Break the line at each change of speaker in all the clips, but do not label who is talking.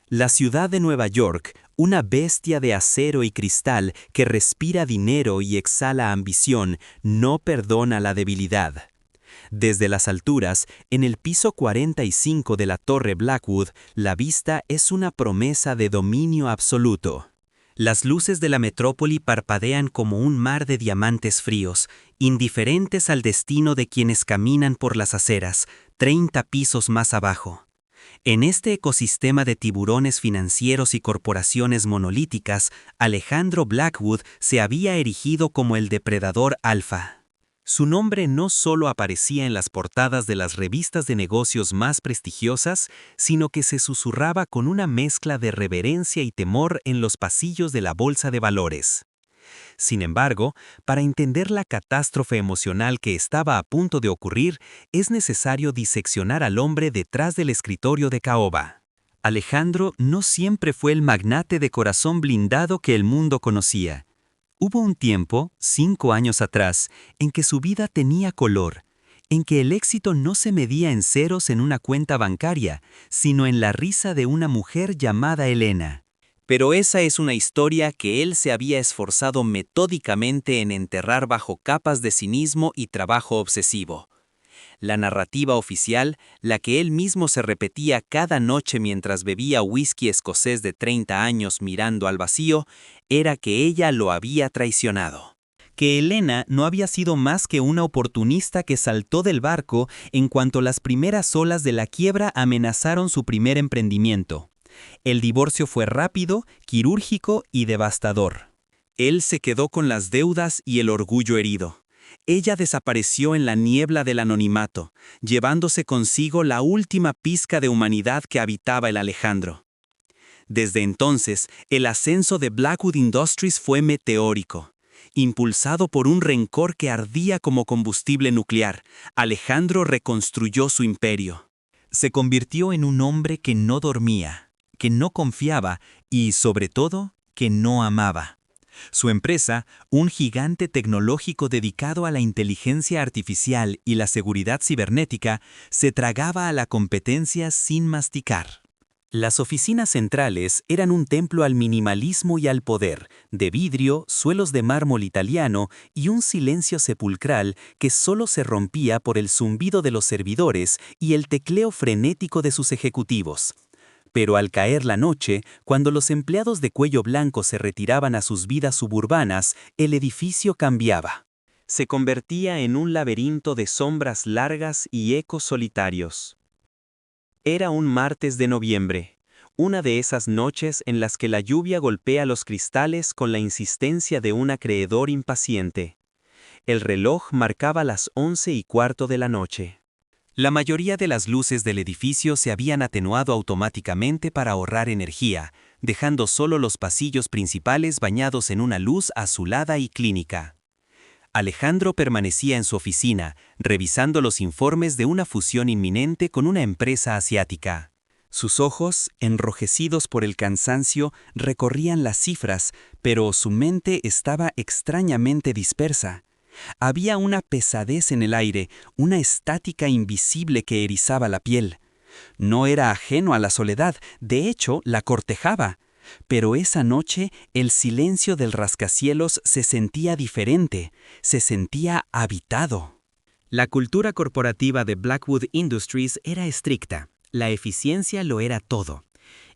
La ciudad de Nueva York, una bestia de acero y cristal que respira dinero y exhala ambición, no perdona la debilidad. Desde las alturas, en el piso 45 de la Torre Blackwood, la vista es una promesa de dominio absoluto. Las luces de la metrópoli parpadean como un mar de diamantes fríos, indiferentes al destino de quienes caminan por las aceras, 30 pisos más abajo. En este ecosistema de tiburones financieros y corporaciones monolíticas, Alejandro Blackwood se había erigido como el depredador alfa. Su nombre no solo aparecía en las portadas de las revistas de negocios más prestigiosas, sino que se susurraba con una mezcla de reverencia y temor en los pasillos de la bolsa de valores. Sin embargo, para entender la catástrofe emocional que estaba a punto de ocurrir, es necesario diseccionar al hombre detrás del escritorio de caoba. Alejandro no siempre fue el magnate de corazón blindado que el mundo conocía. Hubo un tiempo, 5 años atrás, en que su vida tenía color, en que el éxito no se medía en ceros en una cuenta bancaria, sino en la risa de una mujer llamada Elena. Pero esa es una historia que él se había esforzado metódicamente en enterrar bajo capas de cinismo y trabajo obsesivo. La narrativa oficial, la que él mismo se repetía cada noche mientras bebía whisky escocés de 30 años mirando al vacío, era que ella lo había traicionado. Que Elena no había sido más que una oportunista que saltó del barco en cuanto las primeras olas de la quiebra amenazaron su primer emprendimiento. El divorcio fue rápido, quirúrgico y devastador. Él se quedó con las deudas y el orgullo herido. Ella desapareció en la niebla del anonimato, llevándose consigo la última pizca de humanidad que habitaba el Alejandro. Desde entonces, el ascenso de Blackwood Industries fue meteórico. Impulsado por un rencor que ardía como combustible nuclear, Alejandro reconstruyó su imperio. Se convirtió en un hombre que no dormía, que no confiaba y, sobre todo, que no amaba. Su empresa, un gigante tecnológico dedicado a la inteligencia artificial y la seguridad cibernética, se tragaba a la competencia sin masticar. Las oficinas centrales eran un templo al minimalismo y al poder, de vidrio, suelos de mármol italiano y un silencio sepulcral que solo se rompía por el zumbido de los servidores y el tecleo frenético de sus ejecutivos. Pero al caer la noche, cuando los empleados de cuello blanco se retiraban a sus vidas suburbanas, el edificio cambiaba. Se convertía en un laberinto de sombras largas y ecos solitarios. Era un martes de noviembre, una de esas noches en las que la lluvia golpea los cristales con la insistencia de un acreedor impaciente. El reloj marcaba las 11:15 de la noche. La mayoría de las luces del edificio se habían atenuado automáticamente para ahorrar energía, dejando solo los pasillos principales bañados en una luz azulada y clínica. Alejandro permanecía en su oficina, revisando los informes de una fusión inminente con una empresa asiática. Sus ojos, enrojecidos por el cansancio, recorrían las cifras, pero su mente estaba extrañamente dispersa. Había una pesadez en el aire, una estática invisible que erizaba la piel. No era ajeno a la soledad, de hecho, la cortejaba. Pero esa noche el silencio del rascacielos se sentía diferente, se sentía habitado. La cultura corporativa de Blackwood Industries era estricta, la eficiencia lo era todo.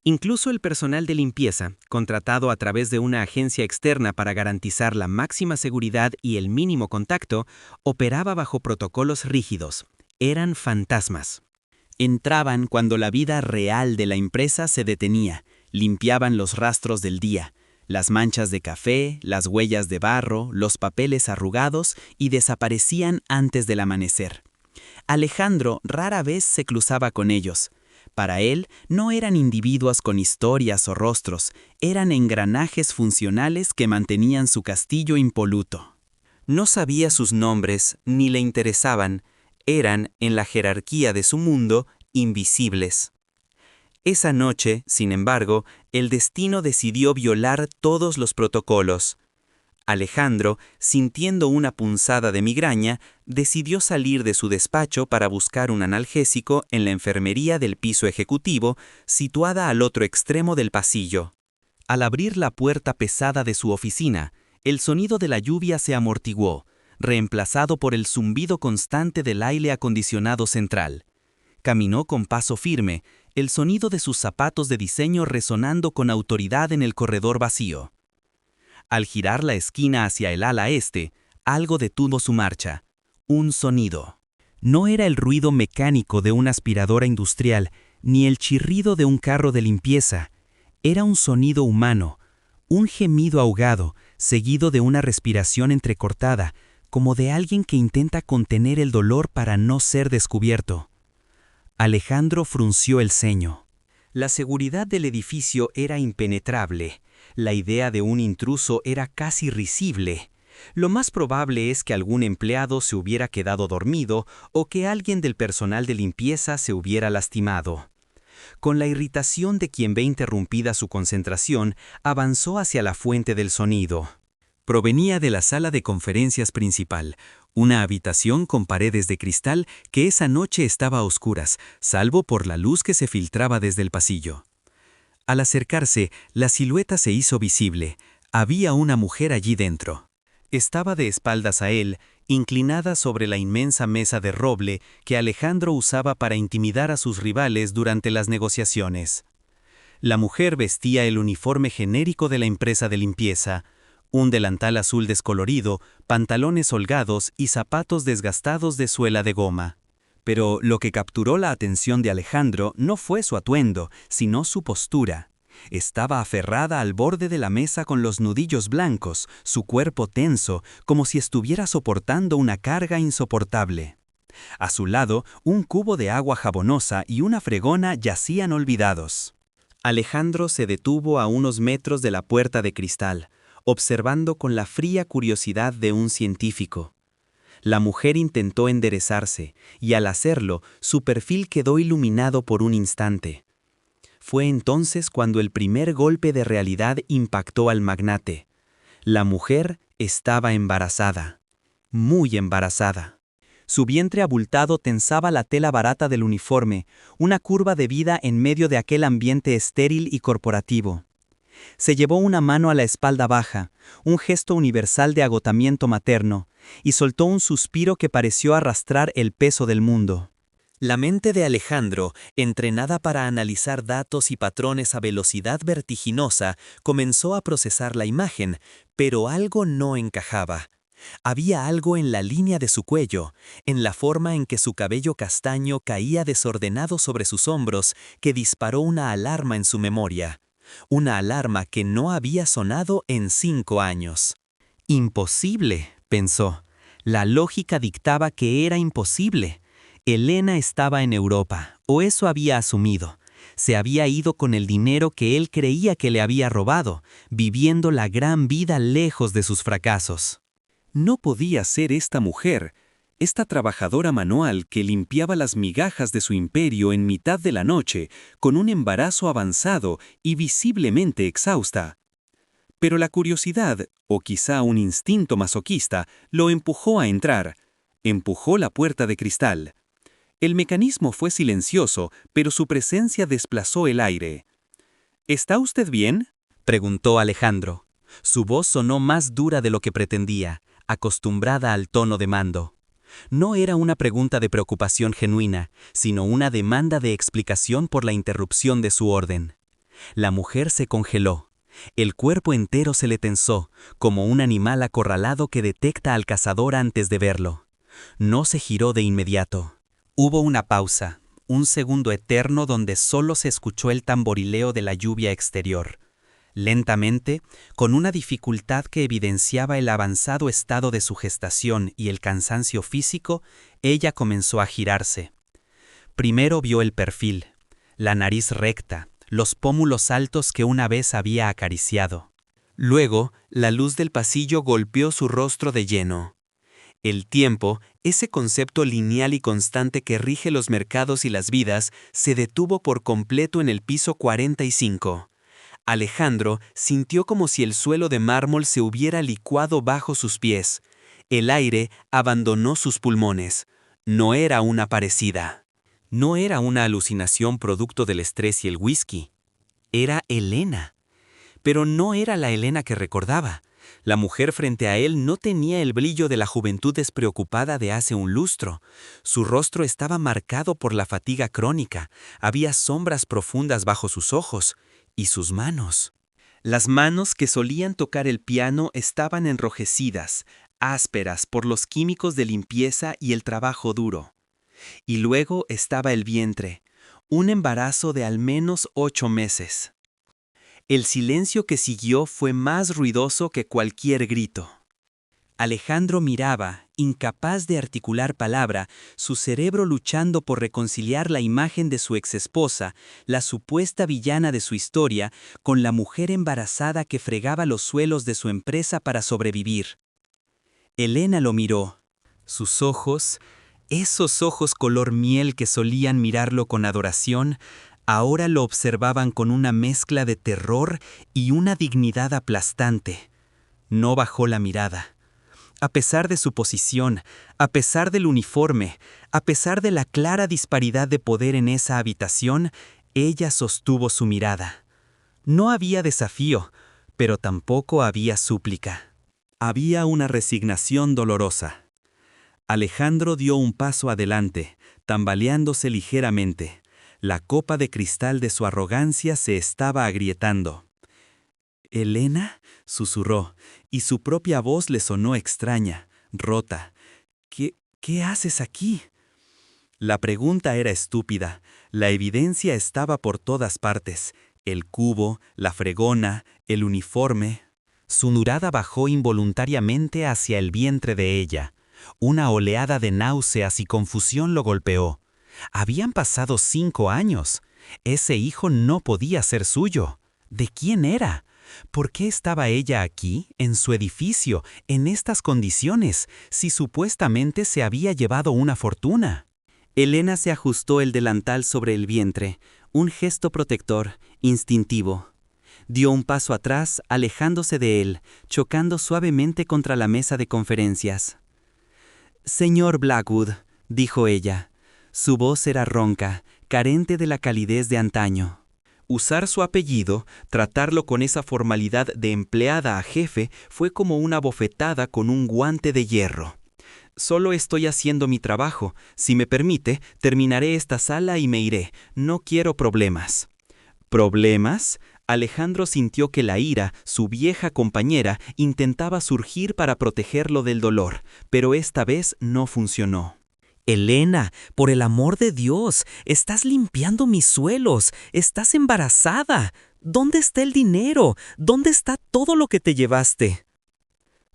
Incluso el personal de limpieza, contratado a través de una agencia externa para garantizar la máxima seguridad y el mínimo contacto, operaba bajo protocolos rígidos. Eran fantasmas. Entraban cuando la vida real de la empresa se detenía, limpiaban los rastros del día, las manchas de café, las huellas de barro, los papeles arrugados y desaparecían antes del amanecer. Alejandro rara vez se cruzaba con ellos. Para él no eran individuos con historias o rostros, eran engranajes funcionales que mantenían su castillo impoluto. No sabía sus nombres ni le interesaban, eran, en la jerarquía de su mundo, invisibles. Esa noche, sin embargo, el destino decidió violar todos los protocolos. Alejandro, sintiendo una punzada de migraña, decidió salir de su despacho para buscar un analgésico en la enfermería del piso ejecutivo, situada al otro extremo del pasillo. Al abrir la puerta pesada de su oficina, el sonido de la lluvia se amortiguó, reemplazado por el zumbido constante del aire acondicionado central. Caminó con paso firme, el sonido de sus zapatos de diseño resonando con autoridad en el corredor vacío. Al girar la esquina hacia el ala este, algo detuvo su marcha. Un sonido. No era el ruido mecánico de una aspiradora industrial, ni el chirrido de un carro de limpieza. Era un sonido humano, un gemido ahogado, seguido de una respiración entrecortada, como de alguien que intenta contener el dolor para no ser descubierto. Alejandro frunció el ceño. La seguridad del edificio era impenetrable. La idea de un intruso era casi risible. Lo más probable es que algún empleado se hubiera quedado dormido o que alguien del personal de limpieza se hubiera lastimado. Con la irritación de quien ve interrumpida su concentración, avanzó hacia la fuente del sonido. Provenía de la sala de conferencias principal, una habitación con paredes de cristal que esa noche estaba a oscuras, salvo por la luz que se filtraba desde el pasillo. Al acercarse, la silueta se hizo visible. Había una mujer allí dentro. Estaba de espaldas a él, inclinada sobre la inmensa mesa de roble que Alejandro usaba para intimidar a sus rivales durante las negociaciones. La mujer vestía el uniforme genérico de la empresa de limpieza, un delantal azul descolorido, pantalones holgados y zapatos desgastados de suela de goma. Pero lo que capturó la atención de Alejandro no fue su atuendo, sino su postura. Estaba aferrada al borde de la mesa con los nudillos blancos, su cuerpo tenso, como si estuviera soportando una carga insoportable. A su lado, un cubo de agua jabonosa y una fregona yacían olvidados. Alejandro se detuvo a unos metros de la puerta de cristal, observando con la fría curiosidad de un científico. La mujer intentó enderezarse, y al hacerlo, su perfil quedó iluminado por un instante. Fue entonces cuando el primer golpe de realidad impactó al magnate. La mujer estaba embarazada, muy embarazada. Su vientre abultado tensaba la tela barata del uniforme, una curva de vida en medio de aquel ambiente estéril y corporativo. Se llevó una mano a la espalda baja, un gesto universal de agotamiento materno, y soltó un suspiro que pareció arrastrar el peso del mundo. La mente de Alejandro, entrenada para analizar datos y patrones a velocidad vertiginosa, comenzó a procesar la imagen, pero algo no encajaba. Había algo en la línea de su cuello, en la forma en que su cabello castaño caía desordenado sobre sus hombros, que disparó una alarma en su memoria. Una alarma que no había sonado en 5 años. Imposible, pensó. La lógica dictaba que era imposible. Elena estaba en Europa, o eso había asumido. Se había ido con el dinero que él creía que le había robado, viviendo la gran vida lejos de sus fracasos. No podía ser esta mujer, esta trabajadora manual que limpiaba las migajas de su imperio en mitad de la noche, con un embarazo avanzado y visiblemente exhausta. Pero la curiosidad, o quizá un instinto masoquista, lo empujó a entrar. Empujó la puerta de cristal. El mecanismo fue silencioso, pero su presencia desplazó el aire. ¿Está usted bien?, preguntó Alejandro. Su voz sonó más dura de lo que pretendía, acostumbrada al tono de mando. No era una pregunta de preocupación genuina, sino una demanda de explicación por la interrupción de su orden. La mujer se congeló. El cuerpo entero se le tensó, como un animal acorralado que detecta al cazador antes de verlo. No se giró de inmediato. Hubo una pausa, un segundo eterno donde solo se escuchó el tamborileo de la lluvia exterior. Lentamente, con una dificultad que evidenciaba el avanzado estado de su gestación y el cansancio físico, ella comenzó a girarse. Primero vio el perfil, la nariz recta, los pómulos altos que una vez había acariciado. Luego, la luz del pasillo golpeó su rostro de lleno. El tiempo, ese concepto lineal y constante que rige los mercados y las vidas, se detuvo por completo en el piso 45. Alejandro sintió como si el suelo de mármol se hubiera licuado bajo sus pies. El aire abandonó sus pulmones. No era una parecida. No era una alucinación producto del estrés y el whisky. Era Elena. Pero no era la Elena que recordaba. La mujer frente a él no tenía el brillo de la juventud despreocupada de hace un lustro. Su rostro estaba marcado por la fatiga crónica. Había sombras profundas bajo sus ojos. Y sus manos. Las manos que solían tocar el piano estaban enrojecidas, ásperas por los químicos de limpieza y el trabajo duro. Y luego estaba el vientre, un embarazo de al menos 8 meses. El silencio que siguió fue más ruidoso que cualquier grito. Alejandro miraba, incapaz de articular palabra, su cerebro luchando por reconciliar la imagen de su exesposa, la supuesta villana de su historia, con la mujer embarazada que fregaba los suelos de su empresa para sobrevivir. Elena lo miró. Sus ojos, esos ojos color miel que solían mirarlo con adoración, ahora lo observaban con una mezcla de terror y una dignidad aplastante. No bajó la mirada. A pesar de su posición, a pesar del uniforme, a pesar de la clara disparidad de poder en esa habitación, ella sostuvo su mirada. No había desafío, pero tampoco había súplica. Había una resignación dolorosa. Alejandro dio un paso adelante, tambaleándose ligeramente. La copa de cristal de su arrogancia se estaba agrietando. «¿Elena?», susurró, y su propia voz le sonó extraña, rota. ¿Qué haces aquí? La pregunta era estúpida. La evidencia estaba por todas partes. El cubo, la fregona, el uniforme. Su mirada bajó involuntariamente hacia el vientre de ella. Una oleada de náuseas y confusión lo golpeó. Habían pasado 5 años. Ese hijo no podía ser suyo. ¿De quién era? ¿Por qué estaba ella aquí, en su edificio, en estas condiciones, si supuestamente se había llevado una fortuna? Elena se ajustó el delantal sobre el vientre, un gesto protector, instintivo. Dio un paso atrás, alejándose de él, chocando suavemente contra la mesa de conferencias. «Señor Blackwood», dijo ella. Su voz era ronca, carente de la calidez de antaño. Usar su apellido, tratarlo con esa formalidad de empleada a jefe, fue como una bofetada con un guante de hierro. «Solo estoy haciendo mi trabajo. Si me permite, terminaré esta sala y me iré. No quiero problemas». ¿Problemas? Alejandro sintió que la ira, su vieja compañera, intentaba surgir para protegerlo del dolor, pero esta vez no funcionó. «Elena, por el amor de Dios, estás limpiando mis suelos, estás embarazada. ¿Dónde está el dinero? ¿Dónde está todo lo que te llevaste?»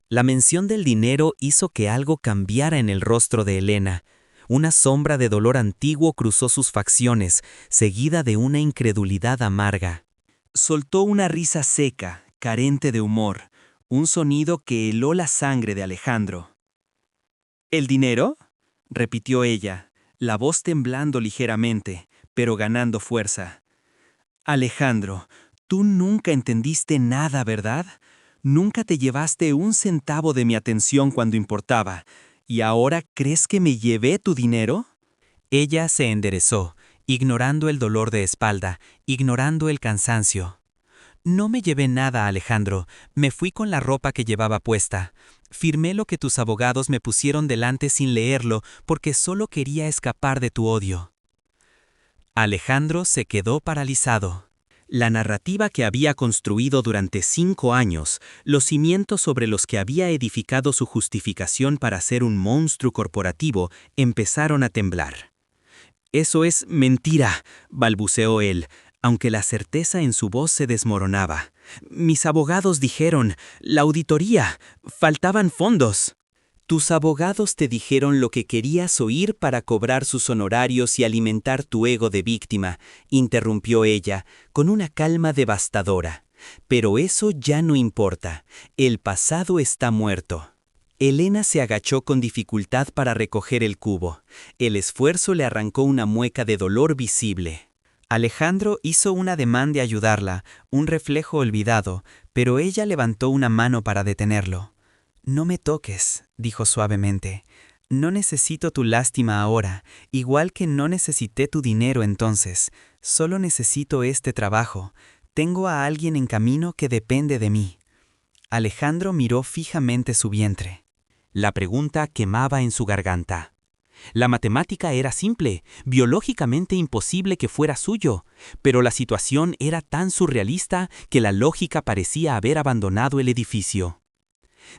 La mención del dinero hizo que algo cambiara en el rostro de Elena. Una sombra de dolor antiguo cruzó sus facciones, seguida de una incredulidad amarga. Soltó una risa seca, carente de humor, un sonido que heló la sangre de Alejandro. «¿El dinero?», repitió ella, la voz temblando ligeramente, pero ganando fuerza. «Alejandro, tú nunca entendiste nada, ¿verdad? Nunca te llevaste un centavo de mi atención cuando importaba. ¿Y ahora crees que me llevé tu dinero?». Ella se enderezó, ignorando el dolor de espalda, ignorando el cansancio. «No me llevé nada, Alejandro. Me fui con la ropa que llevaba puesta. Firmé lo que tus abogados me pusieron delante sin leerlo porque solo quería escapar de tu odio». Alejandro se quedó paralizado. La narrativa que había construido durante 5 años, los cimientos sobre los que había edificado su justificación para ser un monstruo corporativo, empezaron a temblar. «Eso es mentira», balbuceó él, aunque la certeza en su voz se desmoronaba. «Mis abogados dijeron, la auditoría, faltaban fondos». «Tus abogados te dijeron lo que querías oír para cobrar sus honorarios y alimentar tu ego de víctima», interrumpió ella, con una calma devastadora. «Pero eso ya no importa. El pasado está muerto». Elena se agachó con dificultad para recoger el cubo. El esfuerzo le arrancó una mueca de dolor visible. Alejandro hizo un ademán de ayudarla, un reflejo olvidado, pero ella levantó una mano para detenerlo. «No me toques», dijo suavemente. «No necesito tu lástima ahora, igual que no necesité tu dinero entonces. Solo necesito este trabajo. Tengo a alguien en camino que depende de mí». Alejandro miró fijamente su vientre. La pregunta quemaba en su garganta. La matemática era simple, biológicamente imposible que fuera suyo, pero la situación era tan surrealista que la lógica parecía haber abandonado el edificio.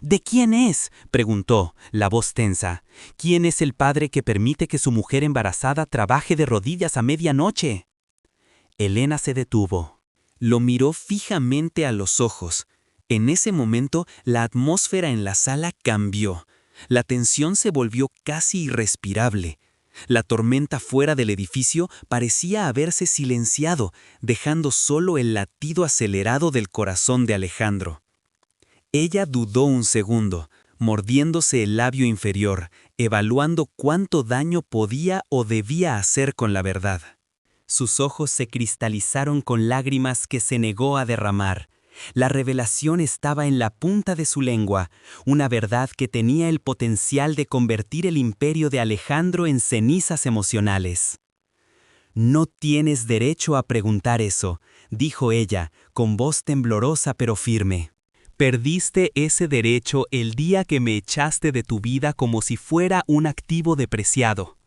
«¿De quién es?», preguntó, la voz tensa. «¿Quién es el padre que permite que su mujer embarazada trabaje de rodillas a medianoche?». Elena se detuvo. Lo miró fijamente a los ojos. En ese momento, la atmósfera en la sala cambió. La tensión se volvió casi irrespirable. La tormenta fuera del edificio parecía haberse silenciado, dejando solo el latido acelerado del corazón de Alejandro. Ella dudó un segundo, mordiéndose el labio inferior, evaluando cuánto daño podía o debía hacer con la verdad. Sus ojos se cristalizaron con lágrimas que se negó a derramar. La revelación estaba en la punta de su lengua, una verdad que tenía el potencial de convertir el imperio de Alejandro en cenizas emocionales. «No tienes derecho a preguntar eso», dijo ella, con voz temblorosa pero firme. «Perdiste ese derecho el día que me echaste de tu vida como si fuera un activo depreciado».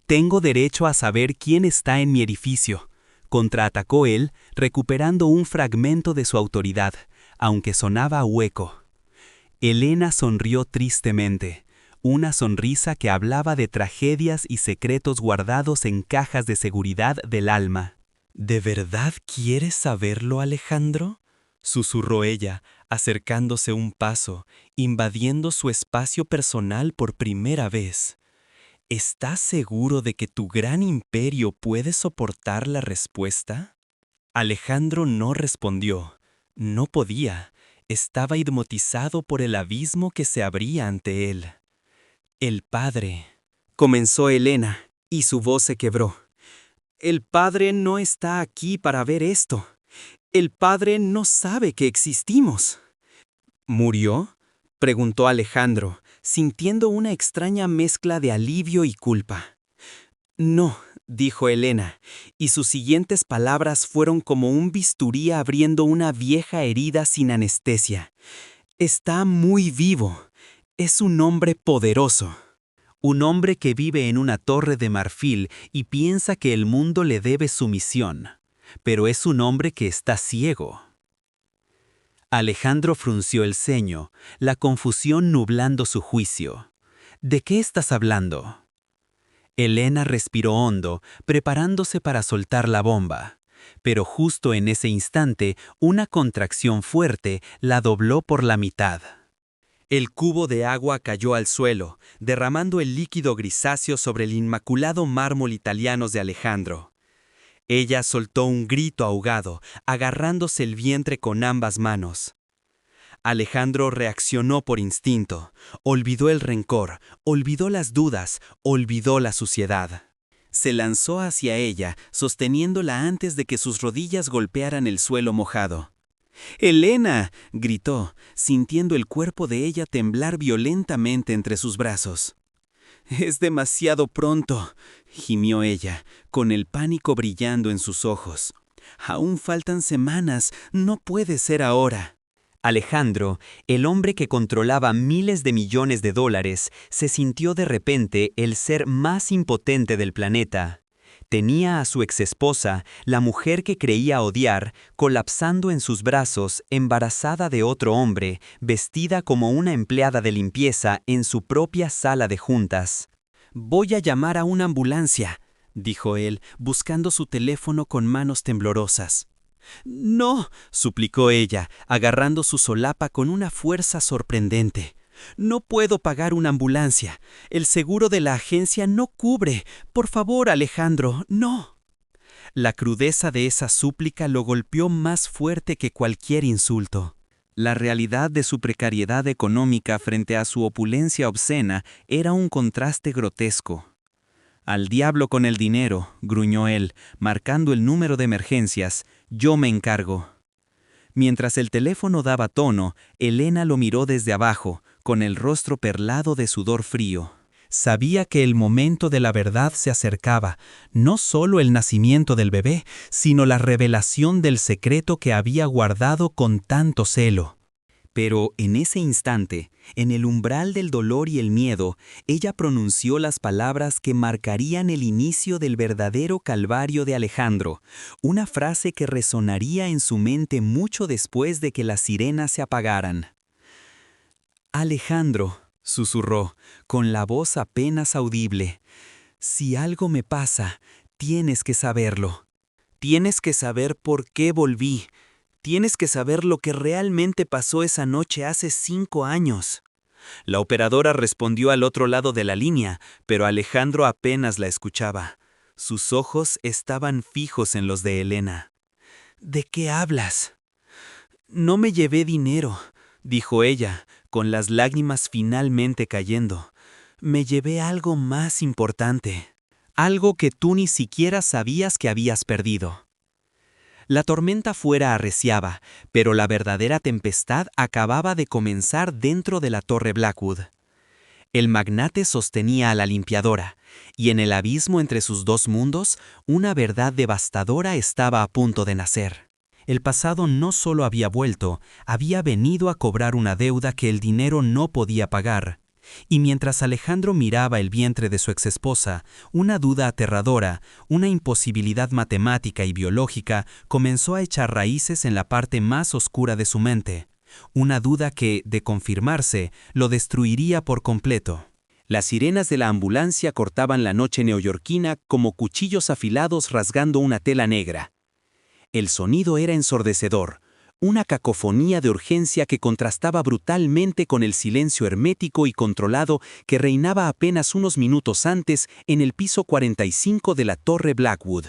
«Tengo derecho a saber quién está en mi edificio», contraatacó él, recuperando un fragmento de su autoridad, aunque sonaba hueco. Elena sonrió tristemente, una sonrisa que hablaba de tragedias y secretos guardados en cajas de seguridad del alma. «¿De verdad quieres saberlo, Alejandro?», susurró ella, acercándose un paso, invadiendo su espacio personal por primera vez. «¿Estás seguro de que tu gran imperio puede soportar la respuesta?». Alejandro no respondió. No podía. Estaba hipnotizado por el abismo que se abría ante él. «El padre», comenzó Elena, y su voz se quebró. «El padre no está aquí para ver esto. El padre no sabe que existimos». «¿Murió?», preguntó Alejandro, sintiendo una extraña mezcla de alivio y culpa. «No», dijo Elena, y sus siguientes palabras fueron como un bisturí abriendo una vieja herida sin anestesia. «Está muy vivo. Es un hombre poderoso. Un hombre que vive en una torre de marfil y piensa que el mundo le debe sumisión. Pero es un hombre que está ciego». Alejandro frunció el ceño, la confusión nublando su juicio. «¿De qué estás hablando?». Elena respiró hondo, preparándose para soltar la bomba. Pero justo en ese instante, una contracción fuerte la dobló por la mitad. El cubo de agua cayó al suelo, derramando el líquido grisáceo sobre el inmaculado mármol italiano de Alejandro. Ella soltó un grito ahogado, agarrándose el vientre con ambas manos. Alejandro reaccionó por instinto, olvidó el rencor, olvidó las dudas, olvidó la suciedad. Se lanzó hacia ella, sosteniéndola antes de que sus rodillas golpearan el suelo mojado. «¡Elena!», gritó, sintiendo el cuerpo de ella temblar violentamente entre sus brazos. «Es demasiado pronto», gimió ella, con el pánico brillando en sus ojos. «Aún faltan semanas, no puede ser ahora». Alejandro, el hombre que controlaba miles de millones de dólares, se sintió de repente el ser más impotente del planeta. Tenía a su exesposa, la mujer que creía odiar, colapsando en sus brazos, embarazada de otro hombre, vestida como una empleada de limpieza en su propia sala de juntas. «Voy a llamar a una ambulancia», dijo él, buscando su teléfono con manos temblorosas. «No», suplicó ella, agarrando su solapa con una fuerza sorprendente. «No puedo pagar una ambulancia. El seguro de la agencia no cubre. Por favor, Alejandro, no». La crudeza de esa súplica lo golpeó más fuerte que cualquier insulto. La realidad de su precariedad económica frente a su opulencia obscena era un contraste grotesco. Al diablo con el dinero, gruñó él, marcando el número de emergencias. Yo me encargo. Mientras el teléfono daba tono, Elena lo miró desde abajo, con el rostro perlado de sudor frío. Sabía que el momento de la verdad se acercaba, no solo el nacimiento del bebé, sino la revelación del secreto que había guardado con tanto celo. Pero en ese instante, en el umbral del dolor y el miedo, ella pronunció las palabras que marcarían el inicio del verdadero calvario de Alejandro, una frase que resonaría en su mente mucho después de que las sirenas se apagaran. Alejandro, susurró, con la voz apenas audible, si algo me pasa, tienes que saberlo. Tienes que saber por qué volví. Tienes que saber lo que realmente pasó esa noche hace 5 años. La operadora respondió al otro lado de la línea, pero Alejandro apenas la escuchaba. Sus ojos estaban fijos en los de Elena. ¿De qué hablas? No me llevé dinero, dijo ella, con las lágrimas finalmente cayendo. Me llevé algo más importante. Algo que tú ni siquiera sabías que habías perdido. La tormenta fuera arreciaba, pero la verdadera tempestad acababa de comenzar dentro de la Torre Blackwood. El magnate sostenía a la limpiadora, y en el abismo entre sus dos mundos, una verdad devastadora estaba a punto de nacer. El pasado no solo había vuelto, había venido a cobrar una deuda que el dinero no podía pagar. Y mientras Alejandro miraba el vientre de su exesposa, una duda aterradora, una imposibilidad matemática y biológica comenzó a echar raíces en la parte más oscura de su mente. Una duda que, de confirmarse, lo destruiría por completo. Las sirenas de la ambulancia cortaban la noche neoyorquina como cuchillos afilados rasgando una tela negra. El sonido era ensordecedor. Una cacofonía de urgencia que contrastaba brutalmente con el silencio hermético y controlado que reinaba apenas unos minutos antes en el piso 45 de la Torre Blackwood.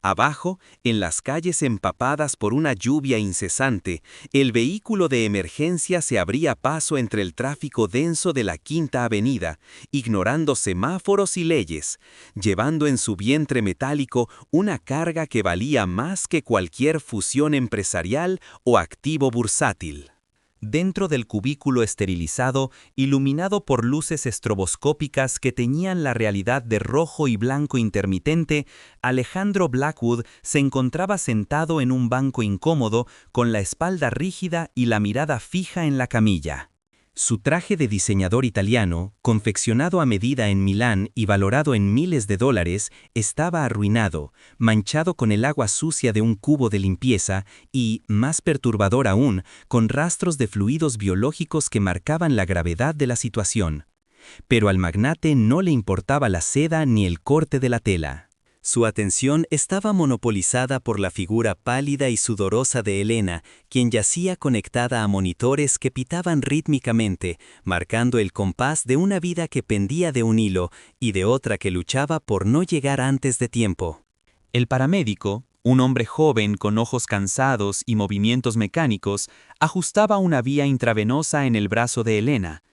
Abajo, en las calles empapadas por una lluvia incesante, el vehículo de emergencia se abría paso entre el tráfico denso de la Quinta Avenida, ignorando semáforos y leyes, llevando en su vientre metálico una carga que valía más que cualquier fusión empresarial o activo bursátil. Dentro del cubículo esterilizado, iluminado por luces estroboscópicas que teñían la realidad de rojo y blanco intermitente, Alejandro Blackwood se encontraba sentado en un banco incómodo, con la espalda rígida y la mirada fija en la camilla. Su traje de diseñador italiano, confeccionado a medida en Milán y valorado en miles de dólares, estaba arruinado, manchado con el agua sucia de un cubo de limpieza y, más perturbador aún, con rastros de fluidos biológicos que marcaban la gravedad de la situación. Pero al magnate no le importaba la seda ni el corte de la tela. Su atención estaba monopolizada por la figura pálida y sudorosa de Elena, quien yacía conectada a monitores que pitaban rítmicamente, marcando el compás de una vida que pendía de un hilo y de otra que luchaba por no llegar antes de tiempo. El paramédico, un hombre joven con ojos cansados y movimientos mecánicos, ajustaba una vía intravenosa en el brazo de Elena.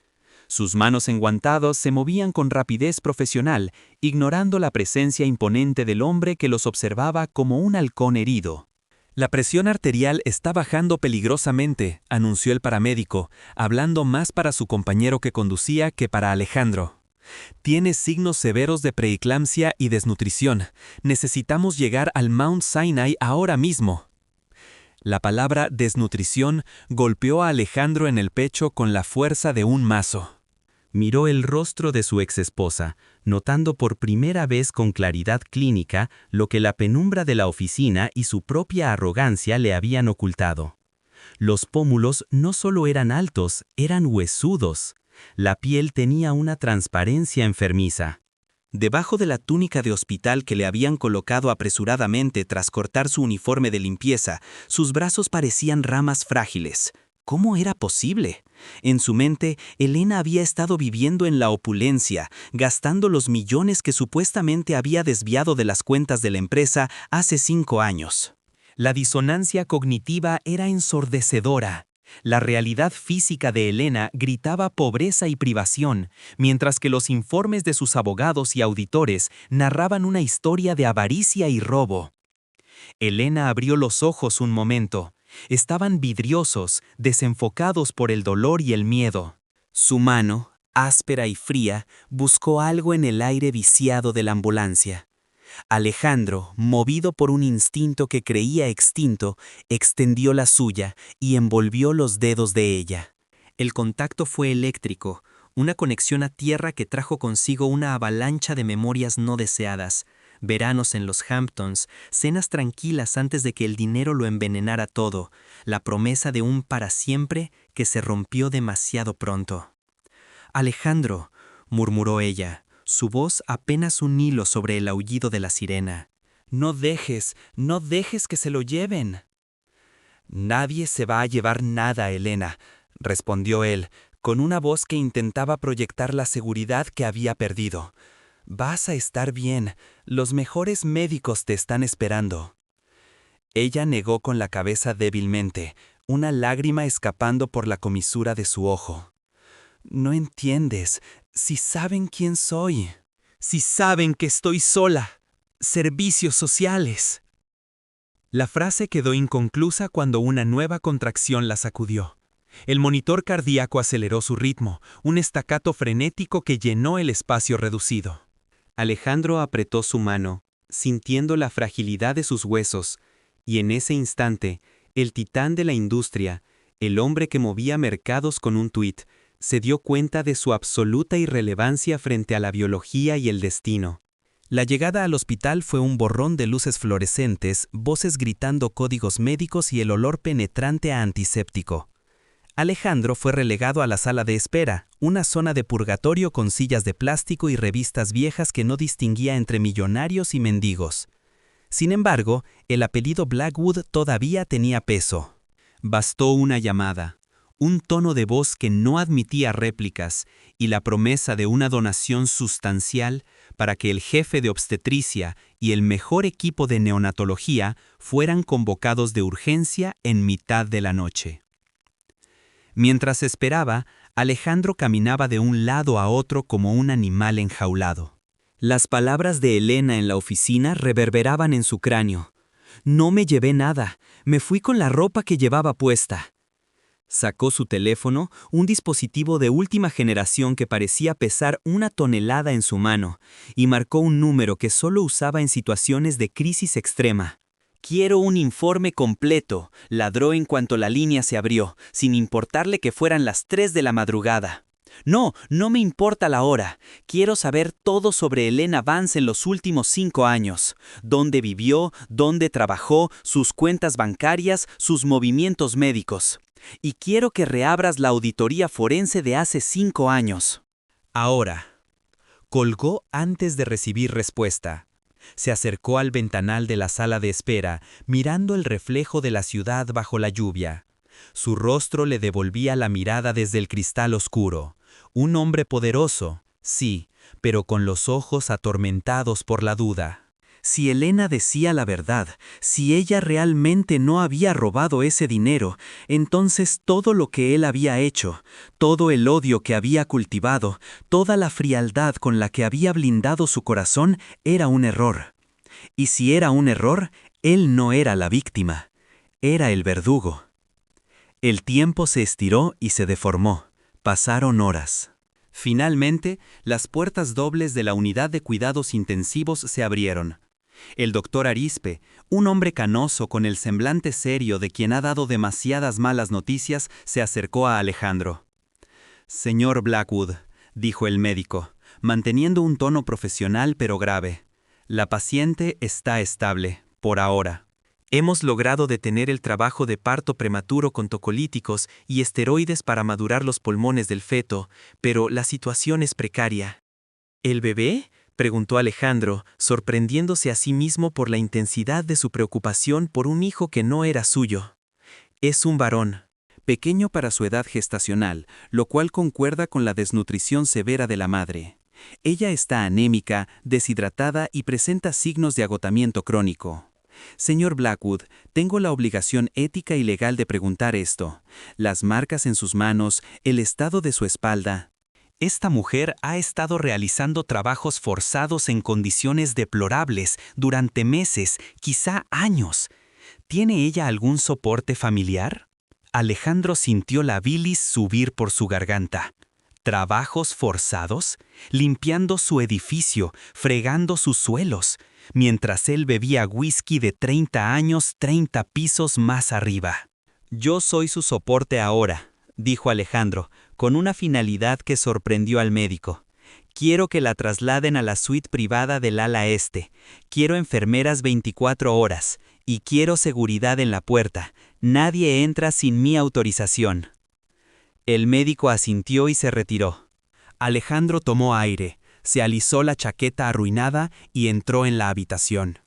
Sus manos enguantados se movían con rapidez profesional, ignorando la presencia imponente del hombre que los observaba como un halcón herido. La presión arterial está bajando peligrosamente, anunció el paramédico, hablando más para su compañero que conducía que para Alejandro. Tiene signos severos de preeclampsia y desnutrición. Necesitamos llegar al Mount Sinai ahora mismo. La palabra desnutrición golpeó a Alejandro en el pecho con la fuerza de un mazo. Miró el rostro de su exesposa, notando por primera vez con claridad clínica lo que la penumbra de la oficina y su propia arrogancia le habían ocultado. Los pómulos no solo eran altos, eran huesudos. La piel tenía una transparencia enfermiza. Debajo de la túnica de hospital que le habían colocado apresuradamente tras cortar su uniforme de limpieza, sus brazos parecían ramas frágiles. ¿Cómo era posible? En su mente, Elena había estado viviendo en la opulencia, gastando los millones que supuestamente había desviado de las cuentas de la empresa hace 5 años. La disonancia cognitiva era ensordecedora. La realidad física de Elena gritaba pobreza y privación, mientras que los informes de sus abogados y auditores narraban una historia de avaricia y robo. Elena abrió los ojos un momento. Estaban vidriosos, desenfocados por el dolor y el miedo. Su mano, áspera y fría, buscó algo en el aire viciado de la ambulancia. Alejandro, movido por un instinto que creía extinto, extendió la suya y envolvió los dedos de ella. El contacto fue eléctrico, una conexión a tierra que trajo consigo una avalancha de memorias no deseadas, veranos en los Hamptons, cenas tranquilas antes de que el dinero lo envenenara todo, la promesa de un para siempre que se rompió demasiado pronto. «Alejandro», murmuró ella, su voz apenas un hilo sobre el aullido de la sirena. «No dejes que se lo lleven». «Nadie se va a llevar nada, Elena», respondió él, con una voz que intentaba proyectar la seguridad que había perdido. «Vas a estar bien, los mejores médicos te están esperando». Ella negó con la cabeza débilmente, una lágrima escapando por la comisura de su ojo. «No entiendes, si saben quién soy, si saben que estoy sola, servicios sociales». La frase quedó inconclusa cuando una nueva contracción la sacudió. El monitor cardíaco aceleró su ritmo, un estacato frenético que llenó el espacio reducido. Alejandro apretó su mano, sintiendo la fragilidad de sus huesos, y en ese instante, el titán de la industria, el hombre que movía mercados con un tuit, se dio cuenta de su absoluta irrelevancia frente a la biología y el destino. La llegada al hospital fue un borrón de luces fluorescentes, voces gritando códigos médicos y el olor penetrante a antiséptico. Alejandro fue relegado a la sala de espera, una zona de purgatorio con sillas de plástico y revistas viejas que no distinguía entre millonarios y mendigos. Sin embargo, el apellido Blackwood todavía tenía peso. Bastó una llamada, un tono de voz que no admitía réplicas y la promesa de una donación sustancial para que el jefe de obstetricia y el mejor equipo de neonatología fueran convocados de urgencia en mitad de la noche. Mientras esperaba, Alejandro caminaba de un lado a otro como un animal enjaulado. Las palabras de Elena en la oficina reverberaban en su cráneo. «No me llevé nada, me fui con la ropa que llevaba puesta». Sacó su teléfono, un dispositivo de última generación que parecía pesar 1 tonelada en su mano, y marcó un número que solo usaba en situaciones de crisis extrema. «Quiero un informe completo», ladró en cuanto la línea se abrió, sin importarle que fueran las 3 de la madrugada. «No, no me importa la hora. Quiero saber todo sobre Elena Vance en los últimos 5 años. Dónde vivió, dónde trabajó, sus cuentas bancarias, sus movimientos médicos. Y quiero que reabras la auditoría forense de hace 5 años». Ahora. Colgó antes de recibir respuesta. Se acercó al ventanal de la sala de espera, mirando el reflejo de la ciudad bajo la lluvia. Su rostro le devolvía la mirada desde el cristal oscuro. Un hombre poderoso, sí, pero con los ojos atormentados por la duda. Si Elena decía la verdad, si ella realmente no había robado ese dinero, entonces todo lo que él había hecho, todo el odio que había cultivado, toda la frialdad con la que había blindado su corazón era un error. Y si era un error, él no era la víctima, era el verdugo. El tiempo se estiró y se deformó. Pasaron horas. Finalmente, las puertas dobles de la unidad de cuidados intensivos se abrieron. El doctor Arispe, un hombre canoso con el semblante serio de quien ha dado demasiadas malas noticias, se acercó a Alejandro. «Señor Blackwood», dijo el médico, manteniendo un tono profesional pero grave, «la paciente está estable, por ahora. Hemos logrado detener el trabajo de parto prematuro con tocolíticos y esteroides para madurar los pulmones del feto, pero la situación es precaria». «¿El bebé?», preguntó Alejandro, sorprendiéndose a sí mismo por la intensidad de su preocupación por un hijo que no era suyo. «Es un varón, pequeño para su edad gestacional, lo cual concuerda con la desnutrición severa de la madre. Ella está anémica, deshidratada y presenta signos de agotamiento crónico. Señor Blackwood, tengo la obligación ética y legal de preguntar esto. Las marcas en sus manos, el estado de su espalda. Esta mujer ha estado realizando trabajos forzados en condiciones deplorables durante meses, quizá años. ¿Tiene ella algún soporte familiar? Alejandro sintió la bilis subir por su garganta. ¿Trabajos forzados? Limpiando su edificio, fregando sus suelos, mientras él bebía whisky de 30 años 30 pisos más arriba. Yo soy su soporte ahora, dijo Alejandro, con una finalidad que sorprendió al médico. Quiero que la trasladen a la suite privada del ala este. Quiero enfermeras 24 horas. Y quiero seguridad en la puerta. Nadie entra sin mi autorización. El médico asintió y se retiró. Alejandro tomó aire, se alisó la chaqueta arruinada y entró en la habitación.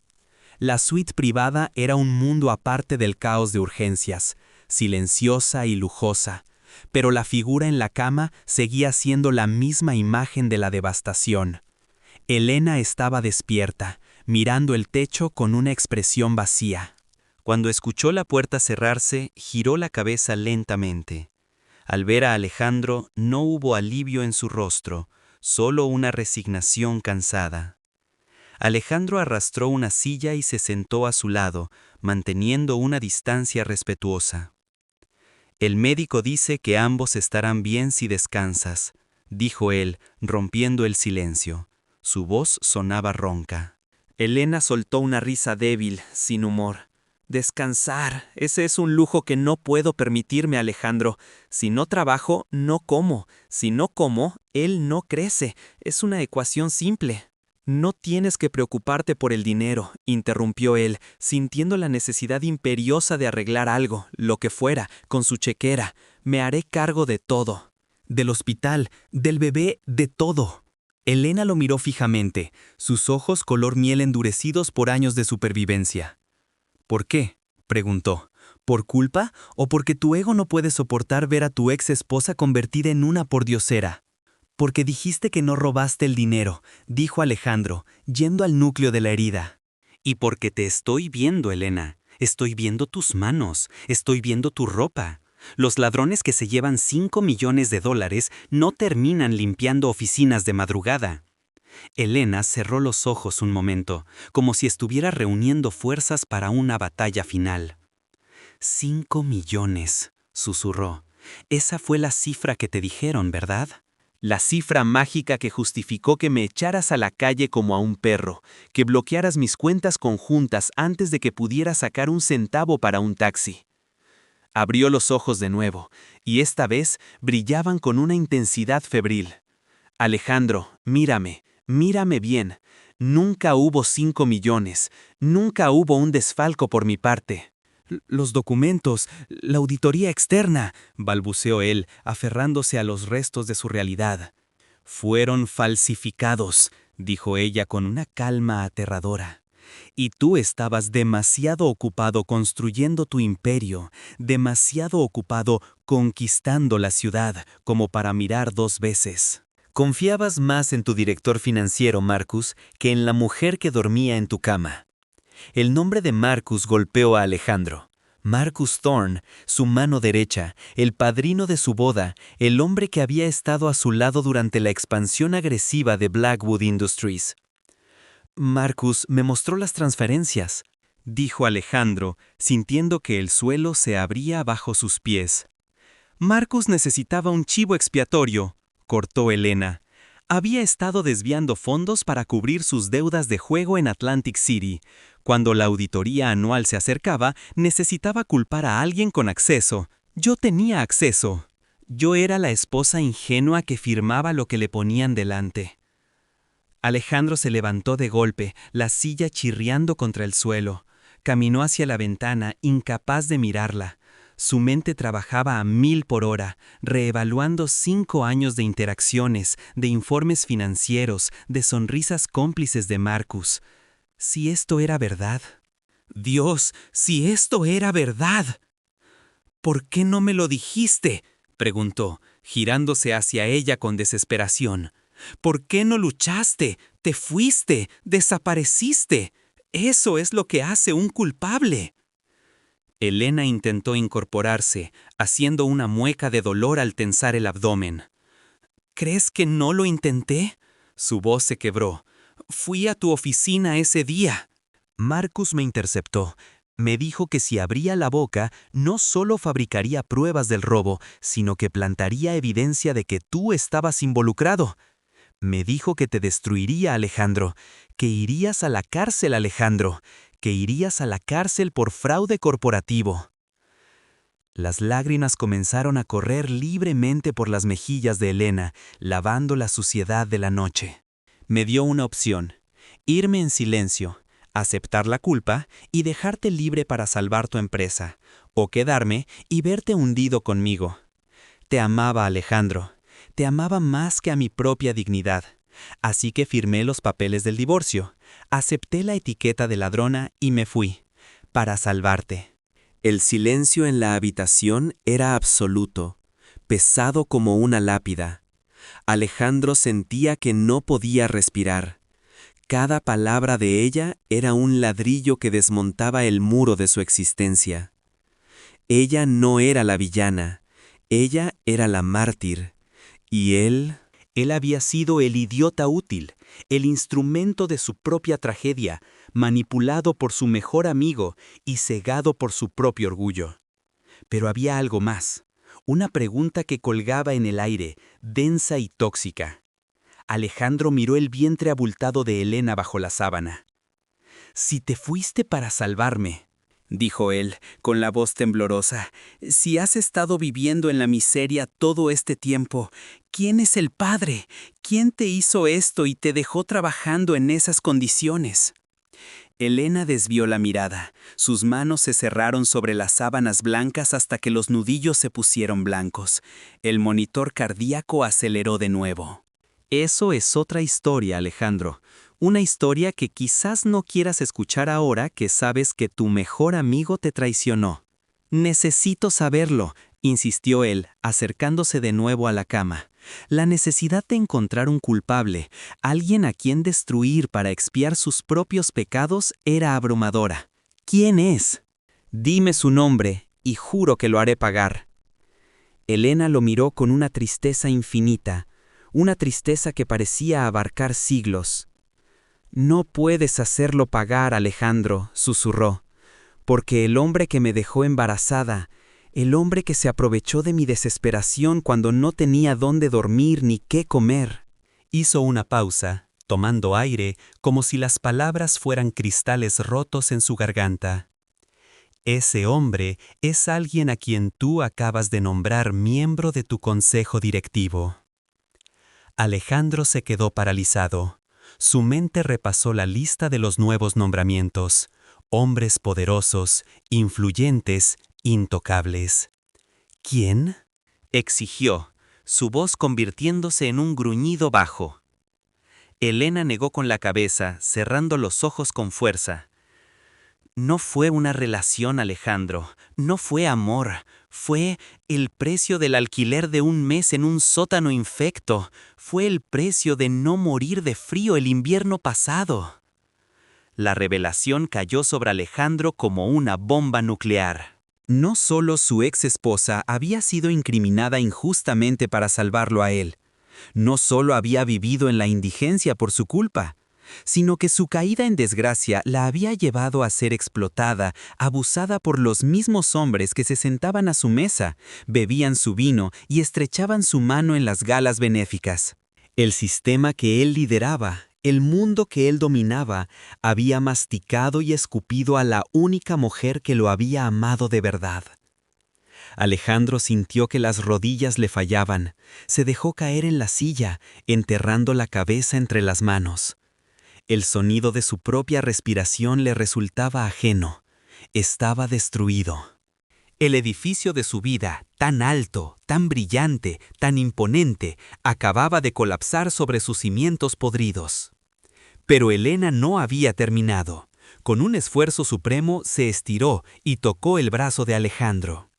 La suite privada era un mundo aparte del caos de urgencias, silenciosa y lujosa, pero la figura en la cama seguía siendo la misma imagen de la devastación. Elena estaba despierta, mirando el techo con una expresión vacía. Cuando escuchó la puerta cerrarse, giró la cabeza lentamente. Al ver a Alejandro, no hubo alivio en su rostro, solo una resignación cansada. Alejandro arrastró una silla y se sentó a su lado, manteniendo una distancia respetuosa. El médico dice que ambos estarán bien si descansas, dijo él, rompiendo el silencio. Su voz sonaba ronca. Elena soltó una risa débil, sin humor. Descansar, ese es un lujo que no puedo permitirme, Alejandro. Si no trabajo, no como. Si no como, él no crece. Es una ecuación simple. No tienes que preocuparte por el dinero, interrumpió él, sintiendo la necesidad imperiosa de arreglar algo, lo que fuera, con su chequera. Me haré cargo de todo. Del hospital, del bebé, de todo. Elena lo miró fijamente, sus ojos color miel endurecidos por años de supervivencia. ¿Por qué?, preguntó. ¿Por culpa o porque tu ego no puede soportar ver a tu ex esposa convertida en una pordiosera? Porque dijiste que no robaste el dinero, dijo Alejandro, yendo al núcleo de la herida. Y porque te estoy viendo, Elena. Estoy viendo tus manos, estoy viendo tu ropa. Los ladrones que se llevan $5 millones no terminan limpiando oficinas de madrugada. Elena cerró los ojos un momento, como si estuviera reuniendo fuerzas para una batalla final. 5 millones, susurró. Esa fue la cifra que te dijeron, ¿verdad? La cifra mágica que justificó que me echaras a la calle como a un perro, que bloquearas mis cuentas conjuntas antes de que pudiera sacar un centavo para un taxi. Abrió los ojos de nuevo, y esta vez brillaban con una intensidad febril. Alejandro, mírame bien. Nunca hubo 5 millones, nunca hubo un desfalco por mi parte. Los documentos, la auditoría externa, balbuceó él, aferrándose a los restos de su realidad. Fueron falsificados, dijo ella con una calma aterradora. Y tú estabas demasiado ocupado construyendo tu imperio, demasiado ocupado conquistando la ciudad como para mirar 2 veces. Confiabas más en tu director financiero, Marcus, que en la mujer que dormía en tu cama. El nombre de Marcus golpeó a Alejandro. Marcus Thorne, su mano derecha, el padrino de su boda, el hombre que había estado a su lado durante la expansión agresiva de Blackwood Industries. Marcus me mostró las transferencias, dijo Alejandro, sintiendo que el suelo se abría bajo sus pies. Marcus necesitaba un chivo expiatorio, cortó Elena. Había estado desviando fondos para cubrir sus deudas de juego en Atlantic City. Cuando la auditoría anual se acercaba, necesitaba culpar a alguien con acceso. Yo tenía acceso. Yo era la esposa ingenua que firmaba lo que le ponían delante. Alejandro se levantó de golpe, la silla chirriando contra el suelo. Caminó hacia la ventana, incapaz de mirarla. Su mente trabajaba a 1000 por hora, reevaluando 5 años de interacciones, de informes financieros, de sonrisas cómplices de Marcus. Si esto era verdad. Dios, si esto era verdad. ¿Por qué no me lo dijiste?, preguntó, girándose hacia ella con desesperación. ¿Por qué no luchaste? Te fuiste, desapareciste. Eso es lo que hace un culpable. Elena intentó incorporarse, haciendo una mueca de dolor al tensar el abdomen. ¿Crees que no lo intenté? Su voz se quebró. Fui a tu oficina ese día. Marcus me interceptó. Me dijo que si abría la boca, no solo fabricaría pruebas del robo, sino que plantaría evidencia de que tú estabas involucrado. Me dijo que te destruiría, Alejandro, que irías a la cárcel, Alejandro, que irías a la cárcel por fraude corporativo. Las lágrimas comenzaron a correr libremente por las mejillas de Elena, lavando la suciedad de la noche. Me dio una opción: irme en silencio, aceptar la culpa y dejarte libre para salvar tu empresa, o quedarme y verte hundido conmigo. Te amaba, Alejandro. Te amaba más que a mi propia dignidad. Así que firmé los papeles del divorcio, acepté la etiqueta de ladrona y me fui, para salvarte. El silencio en la habitación era absoluto, pesado como una lápida. Alejandro sentía que no podía respirar. Cada palabra de ella era un ladrillo que desmontaba el muro de su existencia. Ella no era la villana, ella era la mártir. Y él había sido el idiota útil, el instrumento de su propia tragedia, manipulado por su mejor amigo y cegado por su propio orgullo. Pero había algo más, una pregunta que colgaba en el aire, densa y tóxica. Alejandro miró el vientre abultado de Elena bajo la sábana. «Si te fuiste para salvarme», dijo él, con la voz temblorosa, «si has estado viviendo en la miseria todo este tiempo, ¿quién es el padre? ¿Quién te hizo esto y te dejó trabajando en esas condiciones?» Elena desvió la mirada. Sus manos se cerraron sobre las sábanas blancas hasta que los nudillos se pusieron blancos. El monitor cardíaco aceleró de nuevo. Eso es otra historia, Alejandro. Una historia que quizás no quieras escuchar ahora que sabes que tu mejor amigo te traicionó. Necesito saberlo, insistió él, acercándose de nuevo a la cama. La necesidad de encontrar un culpable, alguien a quien destruir para expiar sus propios pecados, era abrumadora. ¿Quién es? Dime su nombre, y juro que lo haré pagar. Elena lo miró con una tristeza infinita, una tristeza que parecía abarcar siglos. «No puedes hacerlo pagar, Alejandro», susurró, «porque el hombre que me dejó embarazada, el hombre que se aprovechó de mi desesperación cuando no tenía dónde dormir ni qué comer». Hizo una pausa, tomando aire, como si las palabras fueran cristales rotos en su garganta. «Ese hombre es alguien a quien tú acabas de nombrar miembro de tu consejo directivo». Alejandro se quedó paralizado. Su mente repasó la lista de los nuevos nombramientos: hombres poderosos, influyentes, intocables. ¿Quién?, exigió, su voz convirtiéndose en un gruñido bajo. Elena negó con la cabeza, cerrando los ojos con fuerza. «No fue una relación, Alejandro, no fue amor, fue el precio del alquiler de un mes en un sótano infecto, fue el precio de no morir de frío el invierno pasado». La revelación cayó sobre Alejandro como una bomba nuclear. No solo su ex esposa había sido incriminada injustamente para salvarlo a él, no solo había vivido en la indigencia por su culpa, sino que su caída en desgracia la había llevado a ser explotada, abusada por los mismos hombres que se sentaban a su mesa, bebían su vino y estrechaban su mano en las galas benéficas. El sistema que él lideraba, el mundo que él dominaba, había masticado y escupido a la única mujer que lo había amado de verdad. Alejandro sintió que las rodillas le fallaban, se dejó caer en la silla, enterrando la cabeza entre las manos. El sonido de su propia respiración le resultaba ajeno. Estaba destruido. El edificio de su vida, tan alto, tan brillante, tan imponente, acababa de colapsar sobre sus cimientos podridos. Pero Elena no había terminado. Con un esfuerzo supremo se estiró y tocó el brazo de Alejandro.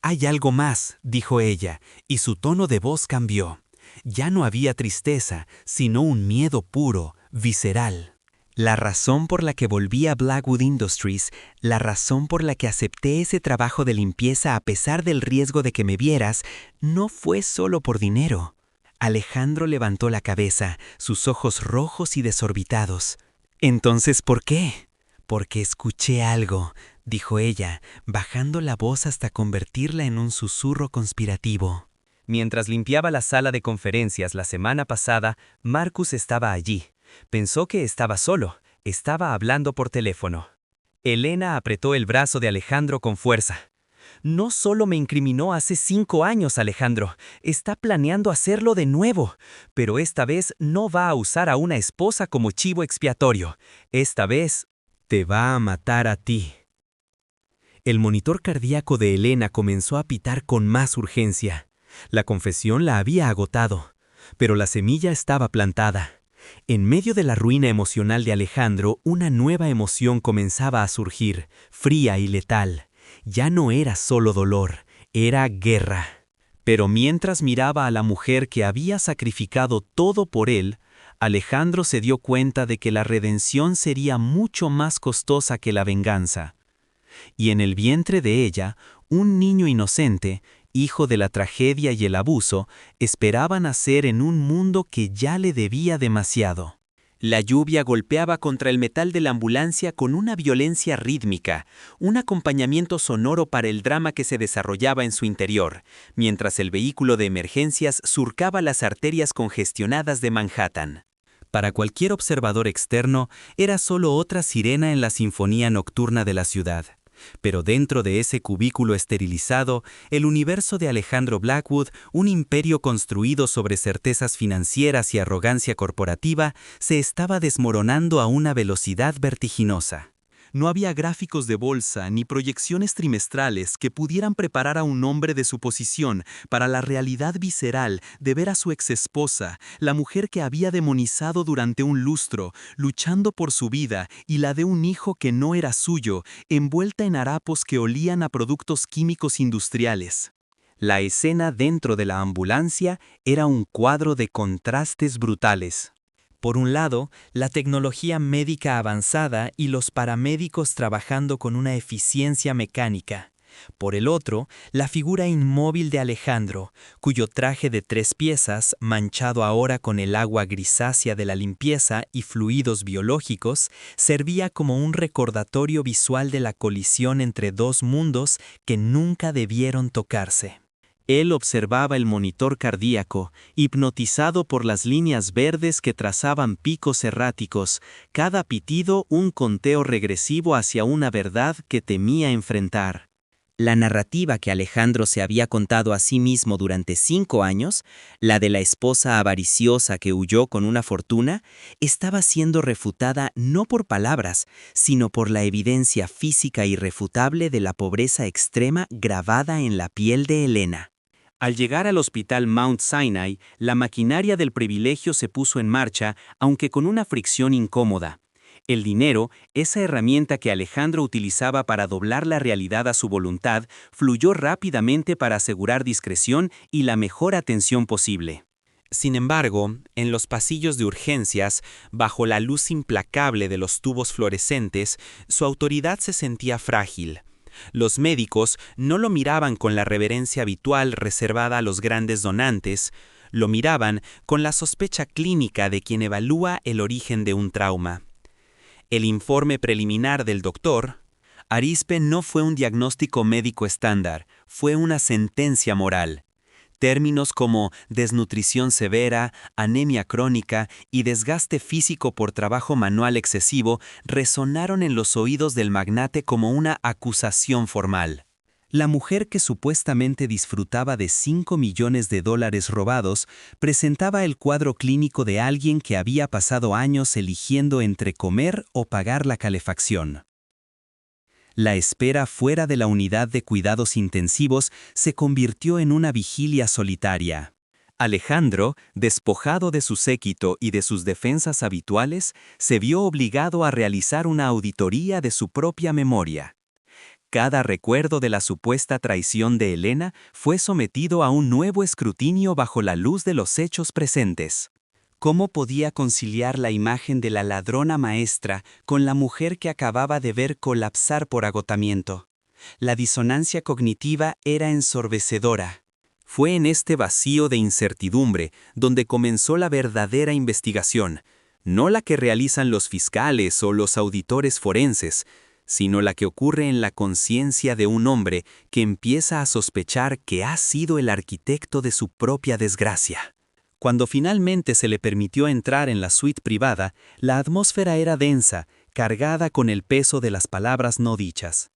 «Hay algo más», dijo ella, y su tono de voz cambió. Ya no había tristeza, sino un miedo puro, visceral. La razón por la que volví a Blackwood Industries, la razón por la que acepté ese trabajo de limpieza a pesar del riesgo de que me vieras, no fue solo por dinero. Alejandro levantó la cabeza, sus ojos rojos y desorbitados. «¿Entonces por qué?» «Porque escuché algo», dijo ella, bajando la voz hasta convertirla en un susurro conspirativo. Mientras limpiaba la sala de conferencias la semana pasada, Marcus estaba allí. Pensó que estaba solo, estaba hablando por teléfono. Elena apretó el brazo de Alejandro con fuerza. «No solo me incriminó hace 5 años, Alejandro, está planeando hacerlo de nuevo, pero esta vez no va a usar a una esposa como chivo expiatorio. Esta vez te va a matar a ti». El monitor cardíaco de Elena comenzó a pitar con más urgencia. La confesión la había agotado, pero la semilla estaba plantada. En medio de la ruina emocional de Alejandro, una nueva emoción comenzaba a surgir, fría y letal. Ya no era solo dolor, era guerra. Pero mientras miraba a la mujer que había sacrificado todo por él, Alejandro se dio cuenta de que la redención sería mucho más costosa que la venganza. Y en el vientre de ella, un niño inocente, hijo de la tragedia y el abuso, esperaba nacer en un mundo que ya le debía demasiado. La lluvia golpeaba contra el metal de la ambulancia con una violencia rítmica, un acompañamiento sonoro para el drama que se desarrollaba en su interior, mientras el vehículo de emergencias surcaba las arterias congestionadas de Manhattan. Para cualquier observador externo, era solo otra sirena en la sinfonía nocturna de la ciudad. Pero dentro de ese cubículo esterilizado, el universo de Alejandro Blackwood, un imperio construido sobre certezas financieras y arrogancia corporativa, se estaba desmoronando a una velocidad vertiginosa. No había gráficos de bolsa ni proyecciones trimestrales que pudieran preparar a un hombre de su posición para la realidad visceral de ver a su exesposa, la mujer que había demonizado durante un lustro, luchando por su vida y la de un hijo que no era suyo, envuelta en harapos que olían a productos químicos industriales. La escena dentro de la ambulancia era un cuadro de contrastes brutales. Por un lado, la tecnología médica avanzada y los paramédicos trabajando con una eficiencia mecánica. Por el otro, la figura inmóvil de Alejandro, cuyo traje de 3 piezas, manchado ahora con el agua grisácea de la limpieza y fluidos biológicos, servía como un recordatorio visual de la colisión entre 2 mundos que nunca debieron tocarse. Él observaba el monitor cardíaco, hipnotizado por las líneas verdes que trazaban picos erráticos, cada pitido un conteo regresivo hacia una verdad que temía enfrentar. La narrativa que Alejandro se había contado a sí mismo durante 5 años, la de la esposa avariciosa que huyó con una fortuna, estaba siendo refutada no por palabras, sino por la evidencia física irrefutable de la pobreza extrema grabada en la piel de Elena. Al llegar al hospital Mount Sinai, la maquinaria del privilegio se puso en marcha, aunque con una fricción incómoda. El dinero, esa herramienta que Alejandro utilizaba para doblar la realidad a su voluntad, fluyó rápidamente para asegurar discreción y la mejor atención posible. Sin embargo, en los pasillos de urgencias, bajo la luz implacable de los tubos fluorescentes, su autoridad se sentía frágil. Los médicos no lo miraban con la reverencia habitual reservada a los grandes donantes, lo miraban con la sospecha clínica de quien evalúa el origen de un trauma. El informe preliminar del doctor, Arispe no fue un diagnóstico médico estándar, fue una sentencia moral. Términos como desnutrición severa, anemia crónica y desgaste físico por trabajo manual excesivo resonaron en los oídos del magnate como una acusación formal. La mujer que supuestamente disfrutaba de $5 millones robados presentaba el cuadro clínico de alguien que había pasado años eligiendo entre comer o pagar la calefacción. La espera fuera de la unidad de cuidados intensivos se convirtió en una vigilia solitaria. Alejandro, despojado de su séquito y de sus defensas habituales, se vio obligado a realizar una auditoría de su propia memoria. Cada recuerdo de la supuesta traición de Elena fue sometido a un nuevo escrutinio bajo la luz de los hechos presentes. ¿Cómo podía conciliar la imagen de la ladrona maestra con la mujer que acababa de ver colapsar por agotamiento? La disonancia cognitiva era ensordecedora. Fue en este vacío de incertidumbre donde comenzó la verdadera investigación, no la que realizan los fiscales o los auditores forenses, sino la que ocurre en la conciencia de un hombre que empieza a sospechar que ha sido el arquitecto de su propia desgracia. Cuando finalmente se le permitió entrar en la suite privada, la atmósfera era densa, cargada con el peso de las palabras no dichas.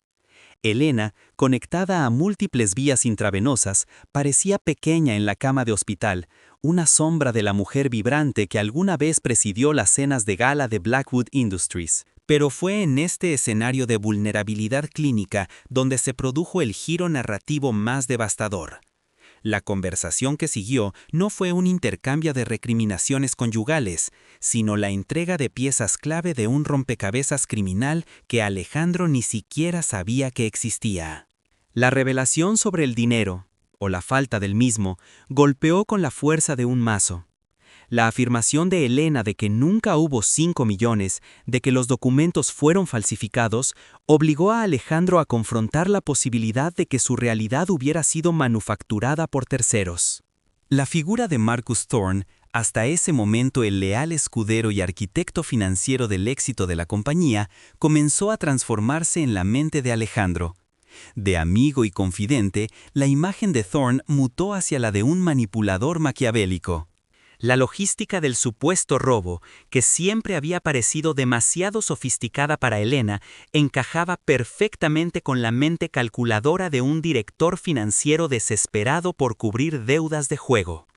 Elena, conectada a múltiples vías intravenosas, parecía pequeña en la cama de hospital, una sombra de la mujer vibrante que alguna vez presidió las cenas de gala de Blackwood Industries. Pero fue en este escenario de vulnerabilidad clínica donde se produjo el giro narrativo más devastador. La conversación que siguió no fue un intercambio de recriminaciones conyugales, sino la entrega de piezas clave de un rompecabezas criminal que Alejandro ni siquiera sabía que existía. La revelación sobre el dinero, o la falta del mismo, golpeó con la fuerza de un mazo. La afirmación de Elena de que nunca hubo 5 millones, de que los documentos fueron falsificados, obligó a Alejandro a confrontar la posibilidad de que su realidad hubiera sido manufacturada por terceros. La figura de Marcus Thorne, hasta ese momento el leal escudero y arquitecto financiero del éxito de la compañía, comenzó a transformarse en la mente de Alejandro. De amigo y confidente, la imagen de Thorne mutó hacia la de un manipulador maquiavélico. La logística del supuesto robo, que siempre había parecido demasiado sofisticada para Elena, encajaba perfectamente con la mente calculadora de un director financiero desesperado por cubrir deudas de juego.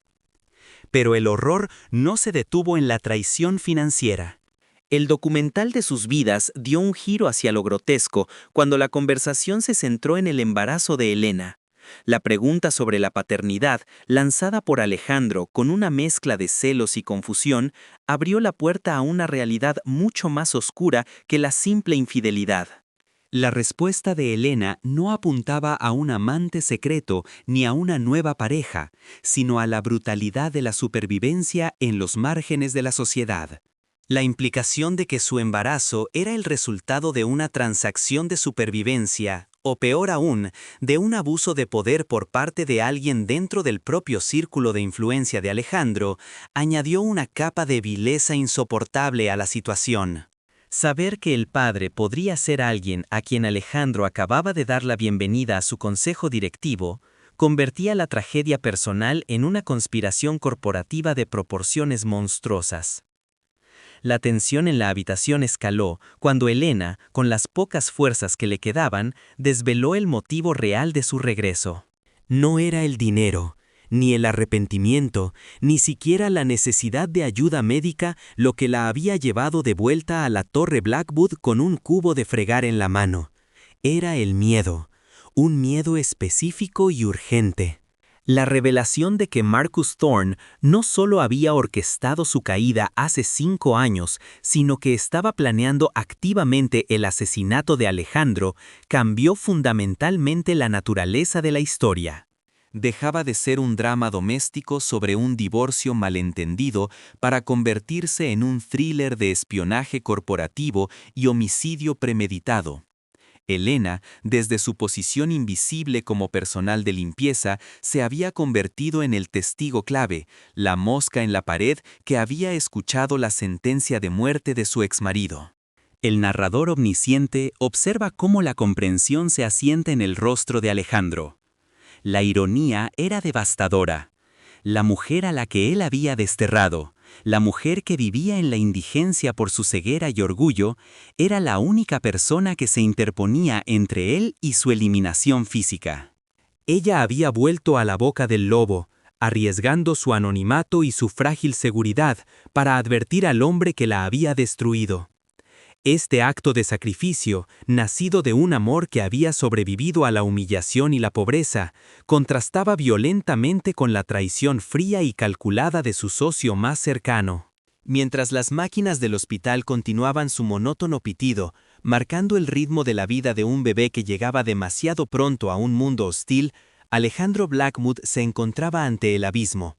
Pero el horror no se detuvo en la traición financiera. El documental de sus vidas dio un giro hacia lo grotesco cuando la conversación se centró en el embarazo de Elena. La pregunta sobre la paternidad, lanzada por Alejandro con una mezcla de celos y confusión, abrió la puerta a una realidad mucho más oscura que la simple infidelidad. La respuesta de Elena no apuntaba a un amante secreto ni a una nueva pareja, sino a la brutalidad de la supervivencia en los márgenes de la sociedad. La implicación de que su embarazo era el resultado de una transacción de supervivencia, o peor aún, de un abuso de poder por parte de alguien dentro del propio círculo de influencia de Alejandro, añadió una capa de vileza insoportable a la situación. Saber que el padre podría ser alguien a quien Alejandro acababa de dar la bienvenida a su consejo directivo, convertía la tragedia personal en una conspiración corporativa de proporciones monstruosas. La tensión en la habitación escaló cuando Elena, con las pocas fuerzas que le quedaban, desveló el motivo real de su regreso. No era el dinero, ni el arrepentimiento, ni siquiera la necesidad de ayuda médica lo que la había llevado de vuelta a la Torre Blackwood con un cubo de fregar en la mano. Era el miedo, un miedo específico y urgente. La revelación de que Marcus Thorne no solo había orquestado su caída hace 5 años, sino que estaba planeando activamente el asesinato de Alejandro, cambió fundamentalmente la naturaleza de la historia. Dejaba de ser un drama doméstico sobre un divorcio malentendido para convertirse en un thriller de espionaje corporativo y homicidio premeditado. Elena, desde su posición invisible como personal de limpieza, se había convertido en el testigo clave, la mosca en la pared que había escuchado la sentencia de muerte de su exmarido. El narrador omnisciente observa cómo la comprensión se asienta en el rostro de Alejandro. La ironía era devastadora. La mujer a la que él había desterrado, la mujer que vivía en la indigencia por su ceguera y orgullo, era la única persona que se interponía entre él y su eliminación física. Ella había vuelto a la boca del lobo, arriesgando su anonimato y su frágil seguridad para advertir al hombre que la había destruido. Este acto de sacrificio, nacido de un amor que había sobrevivido a la humillación y la pobreza, contrastaba violentamente con la traición fría y calculada de su socio más cercano. Mientras las máquinas del hospital continuaban su monótono pitido, marcando el ritmo de la vida de un bebé que llegaba demasiado pronto a un mundo hostil, Alejandro Blackwood se encontraba ante el abismo.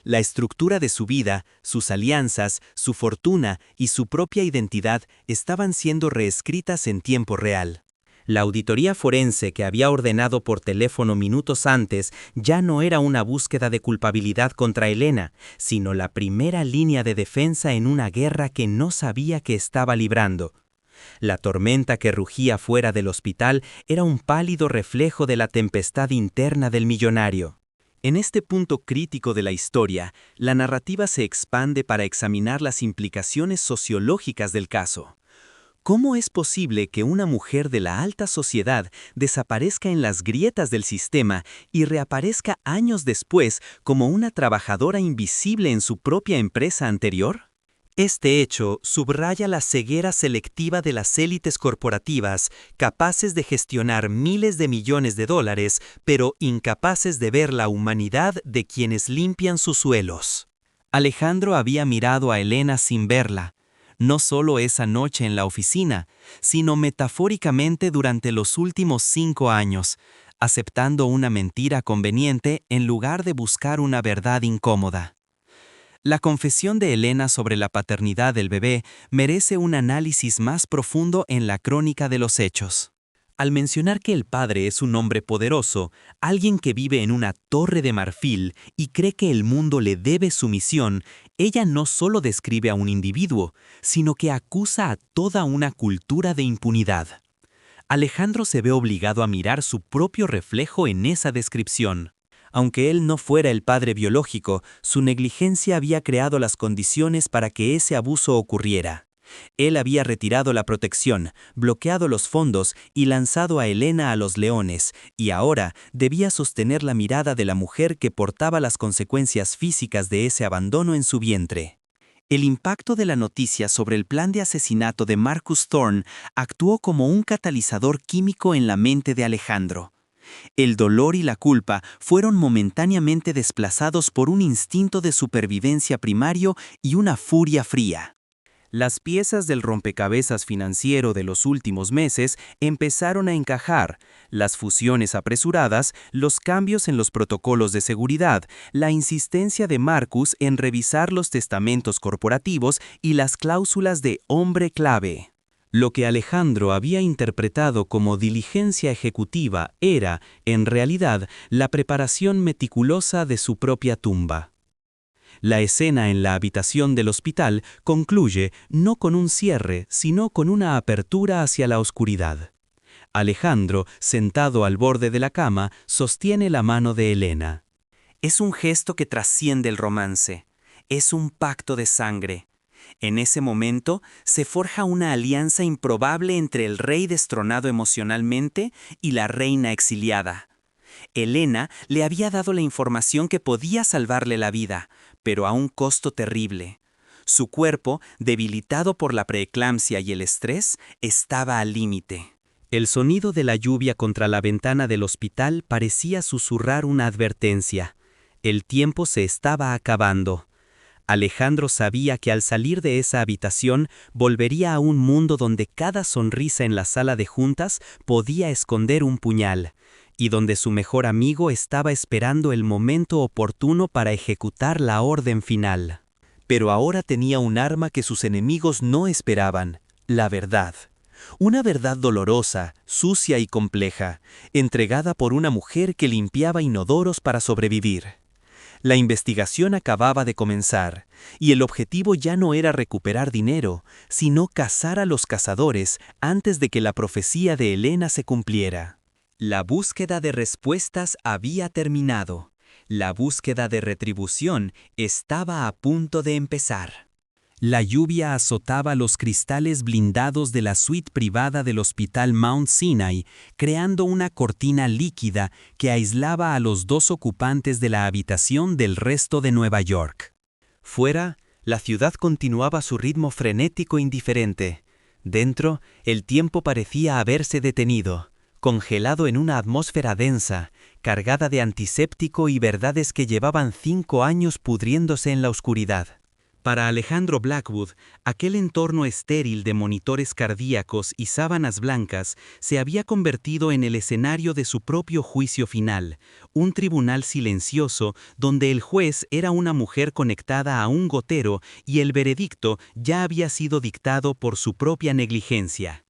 La estructura de su vida, sus alianzas, su fortuna y su propia identidad estaban siendo reescritas en tiempo real. La auditoría forense que había ordenado por teléfono minutos antes ya no era una búsqueda de culpabilidad contra Elena, sino la primera línea de defensa en una guerra que no sabía que estaba librando. La tormenta que rugía fuera del hospital era un pálido reflejo de la tempestad interna del millonario. En este punto crítico de la historia, la narrativa se expande para examinar las implicaciones sociológicas del caso. ¿Cómo es posible que una mujer de la alta sociedad desaparezca en las grietas del sistema y reaparezca años después como una trabajadora invisible en su propia empresa anterior? Este hecho subraya la ceguera selectiva de las élites corporativas, capaces de gestionar miles de millones de dólares, pero incapaces de ver la humanidad de quienes limpian sus suelos. Alejandro había mirado a Elena sin verla, no solo esa noche en la oficina, sino metafóricamente durante los últimos 5 años, aceptando una mentira conveniente en lugar de buscar una verdad incómoda. La confesión de Elena sobre la paternidad del bebé merece un análisis más profundo en la crónica de los hechos. Al mencionar que el padre es un hombre poderoso, alguien que vive en una torre de marfil y cree que el mundo le debe sumisión, ella no solo describe a un individuo, sino que acusa a toda una cultura de impunidad. Alejandro se ve obligado a mirar su propio reflejo en esa descripción. Aunque él no fuera el padre biológico, su negligencia había creado las condiciones para que ese abuso ocurriera. Él había retirado la protección, bloqueado los fondos y lanzado a Elena a los leones, y ahora debía sostener la mirada de la mujer que portaba las consecuencias físicas de ese abandono en su vientre. El impacto de la noticia sobre el plan de asesinato de Marcus Thorne actuó como un catalizador químico en la mente de Alejandro. El dolor y la culpa fueron momentáneamente desplazados por un instinto de supervivencia primario y una furia fría. Las piezas del rompecabezas financiero de los últimos meses empezaron a encajar, las fusiones apresuradas, los cambios en los protocolos de seguridad, la insistencia de Marcus en revisar los testamentos corporativos y las cláusulas de hombre clave. Lo que Alejandro había interpretado como diligencia ejecutiva era, en realidad, la preparación meticulosa de su propia tumba. La escena en la habitación del hospital concluye no con un cierre, sino con una apertura hacia la oscuridad. Alejandro, sentado al borde de la cama, sostiene la mano de Elena. Es un gesto que trasciende el romance. Es un pacto de sangre. En ese momento se forja una alianza improbable entre el rey destronado emocionalmente y la reina exiliada. Elena le había dado la información que podía salvarle la vida, pero a un costo terrible. Su cuerpo, debilitado por la preeclampsia y el estrés, estaba al límite. El sonido de la lluvia contra la ventana del hospital parecía susurrar una advertencia. El tiempo se estaba acabando. Alejandro sabía que al salir de esa habitación volvería a un mundo donde cada sonrisa en la sala de juntas podía esconder un puñal, y donde su mejor amigo estaba esperando el momento oportuno para ejecutar la orden final. Pero ahora tenía un arma que sus enemigos no esperaban: la verdad. Una verdad dolorosa, sucia y compleja, entregada por una mujer que limpiaba inodoros para sobrevivir. La investigación acababa de comenzar, y el objetivo ya no era recuperar dinero, sino cazar a los cazadores antes de que la profecía de Elena se cumpliera. La búsqueda de respuestas había terminado. La búsqueda de retribución estaba a punto de empezar. La lluvia azotaba los cristales blindados de la suite privada del Hospital Mount Sinai, creando una cortina líquida que aislaba a los 2 ocupantes de la habitación del resto de Nueva York. Fuera, la ciudad continuaba su ritmo frenético indiferente. Dentro, el tiempo parecía haberse detenido, congelado en una atmósfera densa, cargada de antiséptico y verdades que llevaban 5 años pudriéndose en la oscuridad. Para Alejandro Blackwood, aquel entorno estéril de monitores cardíacos y sábanas blancas se había convertido en el escenario de su propio juicio final, un tribunal silencioso donde el juez era una mujer conectada a un gotero y el veredicto ya había sido dictado por su propia negligencia.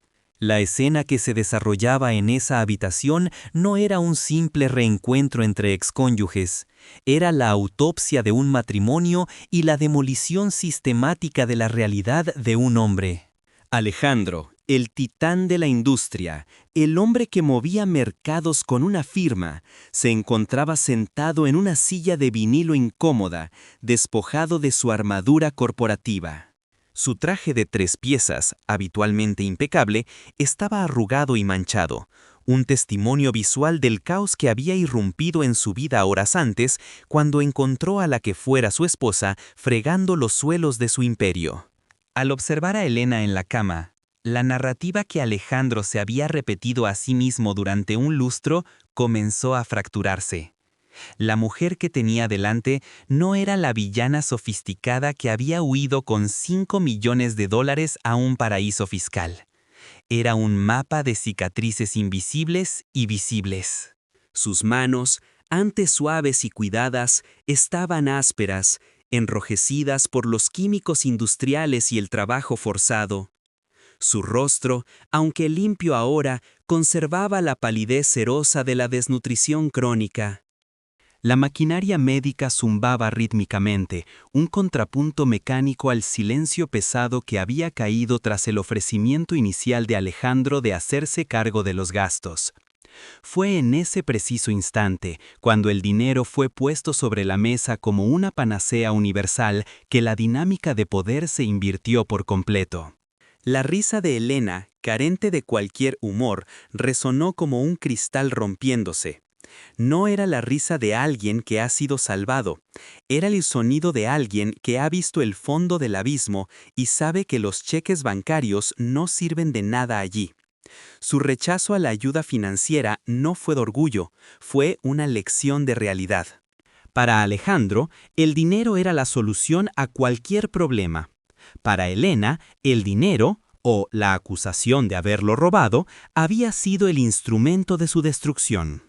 La escena que se desarrollaba en esa habitación no era un simple reencuentro entre excónyuges, era la autopsia de un matrimonio y la demolición sistemática de la realidad de un hombre. Alejandro, el titán de la industria, el hombre que movía mercados con una firma, se encontraba sentado en una silla de vinilo incómoda, despojado de su armadura corporativa. Su traje de 3 piezas, habitualmente impecable, estaba arrugado y manchado, un testimonio visual del caos que había irrumpido en su vida horas antes cuando encontró a la que fuera su esposa fregando los suelos de su imperio. Al observar a Elena en la cama, la narrativa que Alejandro se había repetido a sí mismo durante un lustro comenzó a fracturarse. La mujer que tenía delante no era la villana sofisticada que había huido con $5 millones a un paraíso fiscal. Era un mapa de cicatrices invisibles y visibles. Sus manos, antes suaves y cuidadas, estaban ásperas, enrojecidas por los químicos industriales y el trabajo forzado. Su rostro, aunque limpio ahora, conservaba la palidez cerosa de la desnutrición crónica. La maquinaria médica zumbaba rítmicamente, un contrapunto mecánico al silencio pesado que había caído tras el ofrecimiento inicial de Alejandro de hacerse cargo de los gastos. Fue en ese preciso instante, cuando el dinero fue puesto sobre la mesa como una panacea universal, que la dinámica de poder se invirtió por completo. La risa de Elena, carente de cualquier humor, resonó como un cristal rompiéndose. No era la risa de alguien que ha sido salvado, era el sonido de alguien que ha visto el fondo del abismo y sabe que los cheques bancarios no sirven de nada allí. Su rechazo a la ayuda financiera no fue de orgullo, fue una lección de realidad. Para Alejandro, el dinero era la solución a cualquier problema. Para Elena, el dinero, o la acusación de haberlo robado, había sido el instrumento de su destrucción.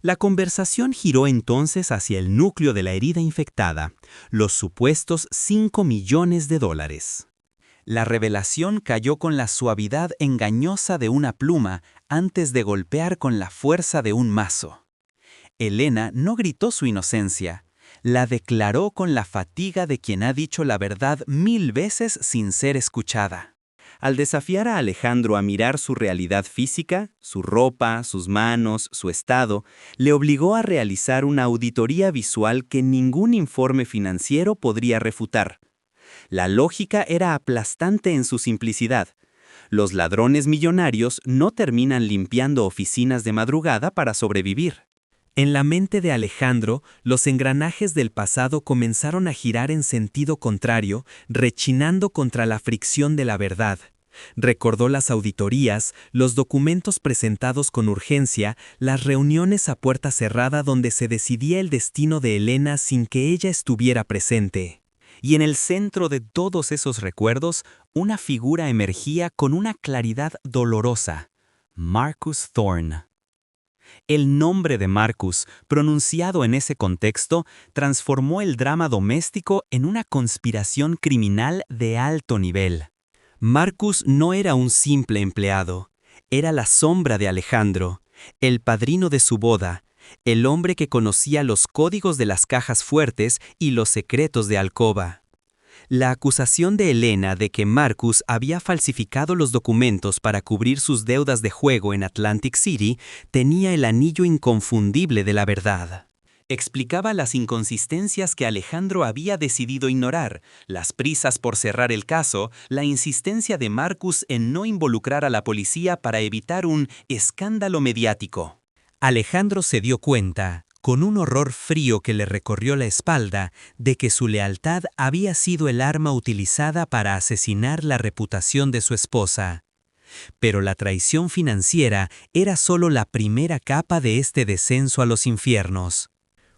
La conversación giró entonces hacia el núcleo de la herida infectada, los supuestos $5 millones. La revelación cayó con la suavidad engañosa de una pluma antes de golpear con la fuerza de un mazo. Elena no gritó su inocencia, la declaró con la fatiga de quien ha dicho la verdad 1000 veces sin ser escuchada. Al desafiar a Alejandro a mirar su realidad física, su ropa, sus manos, su estado, le obligó a realizar una auditoría visual que ningún informe financiero podría refutar. La lógica era aplastante en su simplicidad. Los ladrones millonarios no terminan limpiando oficinas de madrugada para sobrevivir. En la mente de Alejandro, los engranajes del pasado comenzaron a girar en sentido contrario, rechinando contra la fricción de la verdad. Recordó las auditorías, los documentos presentados con urgencia, las reuniones a puerta cerrada donde se decidía el destino de Elena sin que ella estuviera presente. Y en el centro de todos esos recuerdos, una figura emergía con una claridad dolorosa: Marcus Thorne. El nombre de Marcus, pronunciado en ese contexto, transformó el drama doméstico en una conspiración criminal de alto nivel. Marcus no era un simple empleado, era la sombra de Alejandro, el padrino de su boda, el hombre que conocía los códigos de las cajas fuertes y los secretos de alcoba. La acusación de Elena de que Marcus había falsificado los documentos para cubrir sus deudas de juego en Atlantic City tenía el anillo inconfundible de la verdad. Explicaba las inconsistencias que Alejandro había decidido ignorar, las prisas por cerrar el caso, la insistencia de Marcus en no involucrar a la policía para evitar un escándalo mediático. Alejandro se dio cuenta, con un horror frío que le recorrió la espalda, de que su lealtad había sido el arma utilizada para asesinar la reputación de su esposa. Pero la traición financiera era solo la primera capa de este descenso a los infiernos.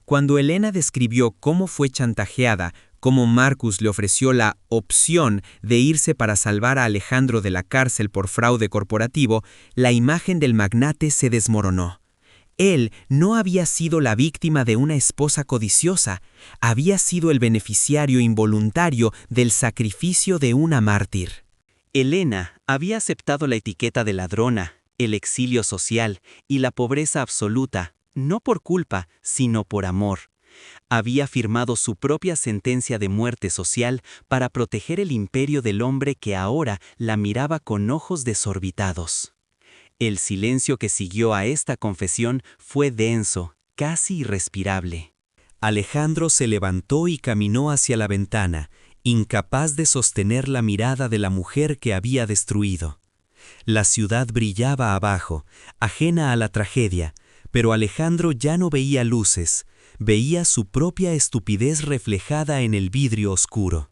Cuando Elena describió cómo fue chantajeada,
Como Marcus le ofreció la opción de irse para salvar a Alejandro de la cárcel por fraude corporativo, la imagen del magnate se desmoronó. Él no había sido la víctima de una esposa codiciosa, había sido el beneficiario involuntario del sacrificio de una mártir.
Elena había aceptado la etiqueta de ladrona, el exilio social y la pobreza absoluta, no por culpa, sino por amor. Había firmado su propia sentencia de muerte social para proteger el imperio del hombre que ahora la miraba con ojos desorbitados. El silencio que siguió a esta confesión fue denso, casi irrespirable. Alejandro se levantó y caminó hacia la ventana, incapaz de sostener la mirada de la mujer que había destruido. La ciudad brillaba abajo, ajena a la tragedia, pero Alejandro ya no veía luces, veía su propia estupidez reflejada en el vidrio oscuro.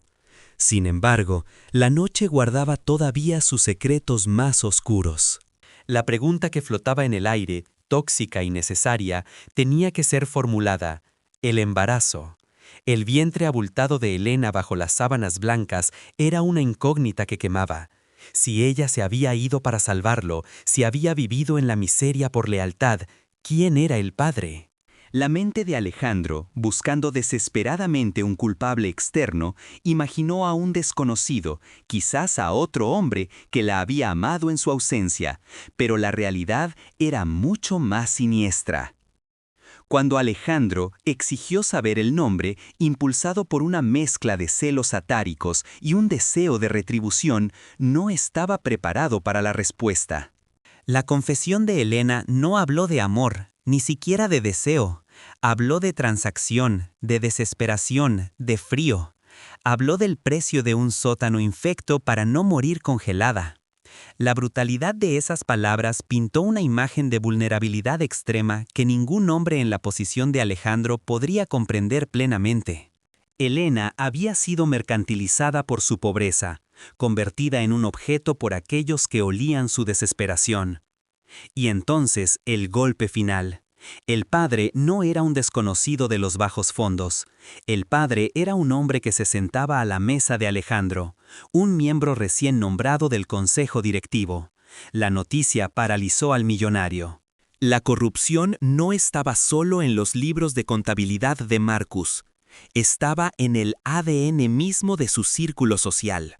Sin embargo, la noche guardaba todavía sus secretos más oscuros. La pregunta que flotaba en el aire, tóxica y necesaria, tenía que ser formulada. El embarazo. El vientre abultado de Elena bajo las sábanas blancas era una incógnita que quemaba. Si ella se había ido para salvarlo, si había vivido en la miseria por lealtad, ¿quién era el padre? La mente de Alejandro, buscando desesperadamente un culpable externo, imaginó a un desconocido, quizás a otro hombre que la había amado en su ausencia, pero la realidad era mucho más siniestra. Cuando Alejandro exigió saber el nombre, impulsado por una mezcla de celos atáricos y un deseo de retribución, no estaba preparado para la respuesta. La confesión de Elena no habló de amor, ni siquiera de deseo. Habló de transacción, de desesperación, de frío. Habló del precio de un sótano infecto para no morir congelada. La brutalidad de esas palabras pintó una imagen de vulnerabilidad extrema que ningún hombre en la posición de Alejandro podría comprender plenamente. Elena había sido mercantilizada por su pobreza, convertida en un objeto por aquellos que olían su desesperación. Y entonces el golpe final. El padre no era un desconocido de los bajos fondos. El padre era un hombre que se sentaba a la mesa de Alejandro, un miembro recién nombrado del consejo directivo. La noticia paralizó al millonario. La corrupción no estaba solo en los libros de contabilidad de Marcus. Estaba en el ADN mismo de su círculo social.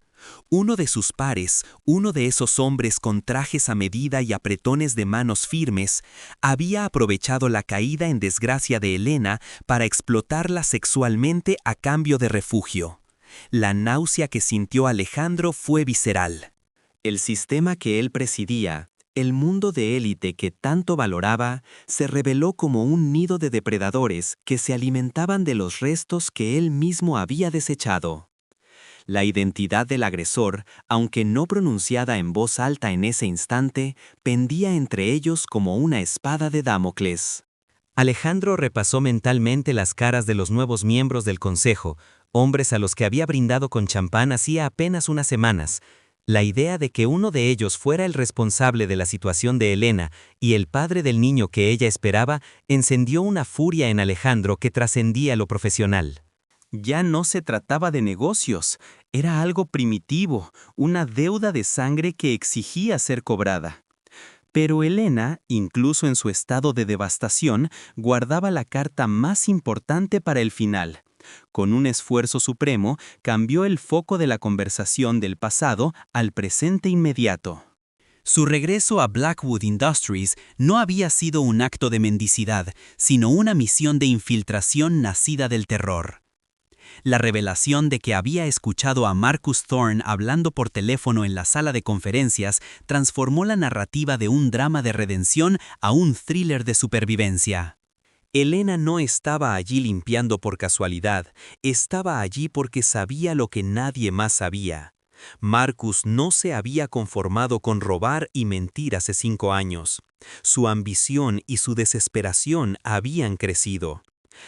Uno de sus pares, uno de esos hombres con trajes a medida y apretones de manos firmes, había aprovechado la caída en desgracia de Elena para explotarla sexualmente a cambio de refugio. La náusea que sintió Alejandro fue visceral. El sistema que él presidía, el mundo de élite que tanto valoraba, se reveló como un nido de depredadores que se alimentaban de los restos que él mismo había desechado. La identidad del agresor, aunque no pronunciada en voz alta en ese instante, pendía entre ellos como una espada de Damocles. Alejandro repasó mentalmente las caras de los nuevos miembros del consejo, hombres a los que había brindado con champán hacía apenas unas semanas. La idea de que uno de ellos fuera el responsable de la situación de Elena y el padre del niño que ella esperaba encendió una furia en Alejandro que trascendía lo profesional. Ya no se trataba de negocios, era algo primitivo, una deuda de sangre que exigía ser cobrada. Pero Elena, incluso en su estado de devastación, guardaba la carta más importante para el final. Con un esfuerzo supremo, cambió el foco de la conversación del pasado al presente inmediato. Su regreso a Blackwood Industries no había sido un acto de mendicidad, sino una misión de infiltración nacida del terror. La revelación de que había escuchado a Marcus Thorne hablando por teléfono en la sala de conferencias transformó la narrativa de un drama de redención a un thriller de supervivencia. Elena no estaba allí limpiando por casualidad, estaba allí porque sabía lo que nadie más sabía. Marcus no se había conformado con robar y mentir hace 5 años. Su ambición y su desesperación habían crecido.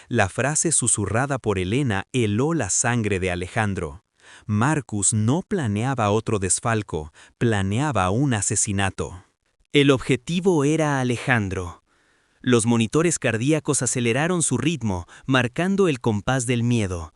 La frase susurrada por Elena heló la sangre de Alejandro. Marcus no planeaba otro desfalco, planeaba un asesinato. El objetivo era Alejandro. Los monitores cardíacos aceleraron su ritmo, marcando el compás del miedo.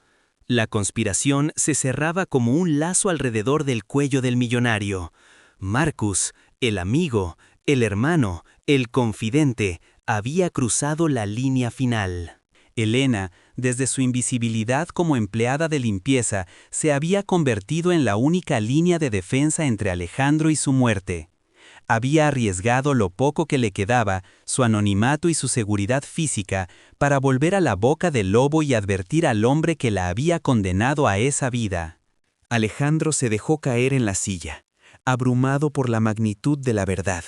La conspiración se cerraba como un lazo alrededor del cuello del millonario. Marcus, el amigo, el hermano, el confidente, había cruzado la línea final. Elena, desde su invisibilidad como empleada de limpieza, se había convertido en la única línea de defensa entre Alejandro y su muerte. Había arriesgado lo poco que le quedaba, su anonimato y su seguridad física, para volver a la boca del lobo y advertir al hombre que la había condenado a esa vida. Alejandro se dejó caer en la silla, abrumado por la magnitud de la verdad.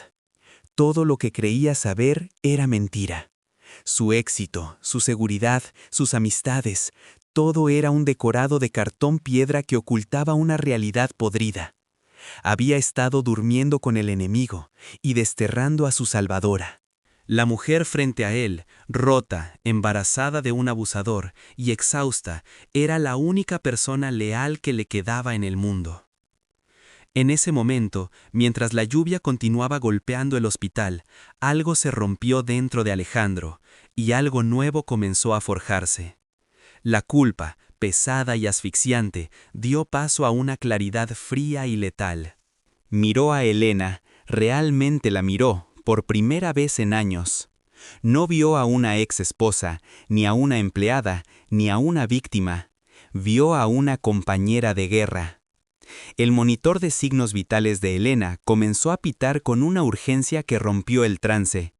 Todo lo que creía saber era mentira. Su éxito, su seguridad, sus amistades, todo era un decorado de cartón piedra que ocultaba una realidad podrida. Había estado durmiendo con el enemigo y desterrando a su salvadora. La mujer frente a él, rota, embarazada de un abusador y exhausta, era la única persona leal que le quedaba en el mundo. En ese momento, mientras la lluvia continuaba golpeando el hospital, algo se rompió dentro de Alejandro, y algo nuevo comenzó a forjarse. La culpa, pesada y asfixiante, dio paso a una claridad fría y letal. Miró a Elena, realmente la miró, por primera vez en años. No vio a una ex esposa, ni a una empleada, ni a una víctima. Vio a una compañera de guerra. El monitor de signos vitales de Elena comenzó a pitar con una urgencia que rompió el trance.